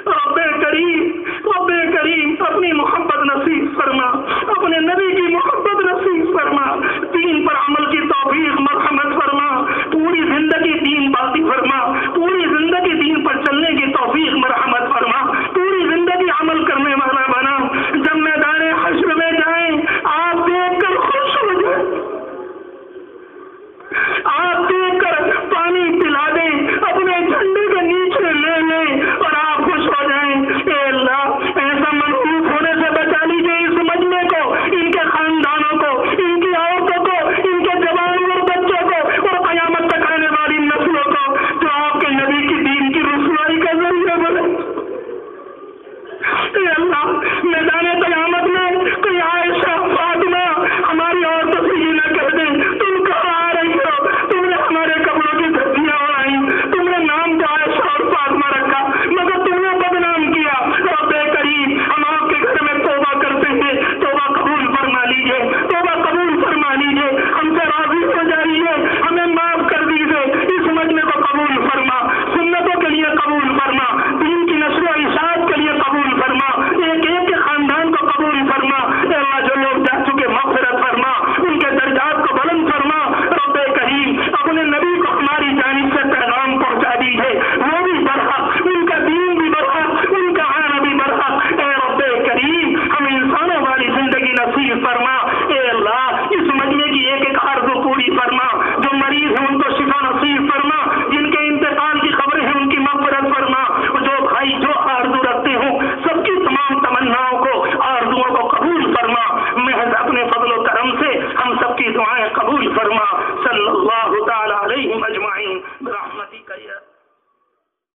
رب کریم اپنی محبت نصیب فرما، اپنے نبی کی محبت نصیب فرما، دین پر عمل کی توفیق مرحمت فرما، پوری زندگی دین باقی فرما، پوری زندگی دین پر چلنے کی توفیق مرحمت فرما، پوری زندگی عمل کرنے والا بنا۔ جب میدان حشر میں جائیں آپ دیکھ کر خوش ہو جائیں، آپ دیکھ کر پانی پلا دیں، اپنے جھنڈے کے نیچے لے لیں اور آپ خوش ہو جائیں۔ اے اللہ ایسا منحوس ہونے سے بچا لیجیے اس مجمع کو، ان کے خاندانوں کو، ان کی عورتوں کو، ان کے جوانوں اور بچوں کو اور قیامت تک آنے والی نسلوں کو، جو آپ کے نبی کی دین کی رسوائی کا ذریعہ بنے۔ اے اللہ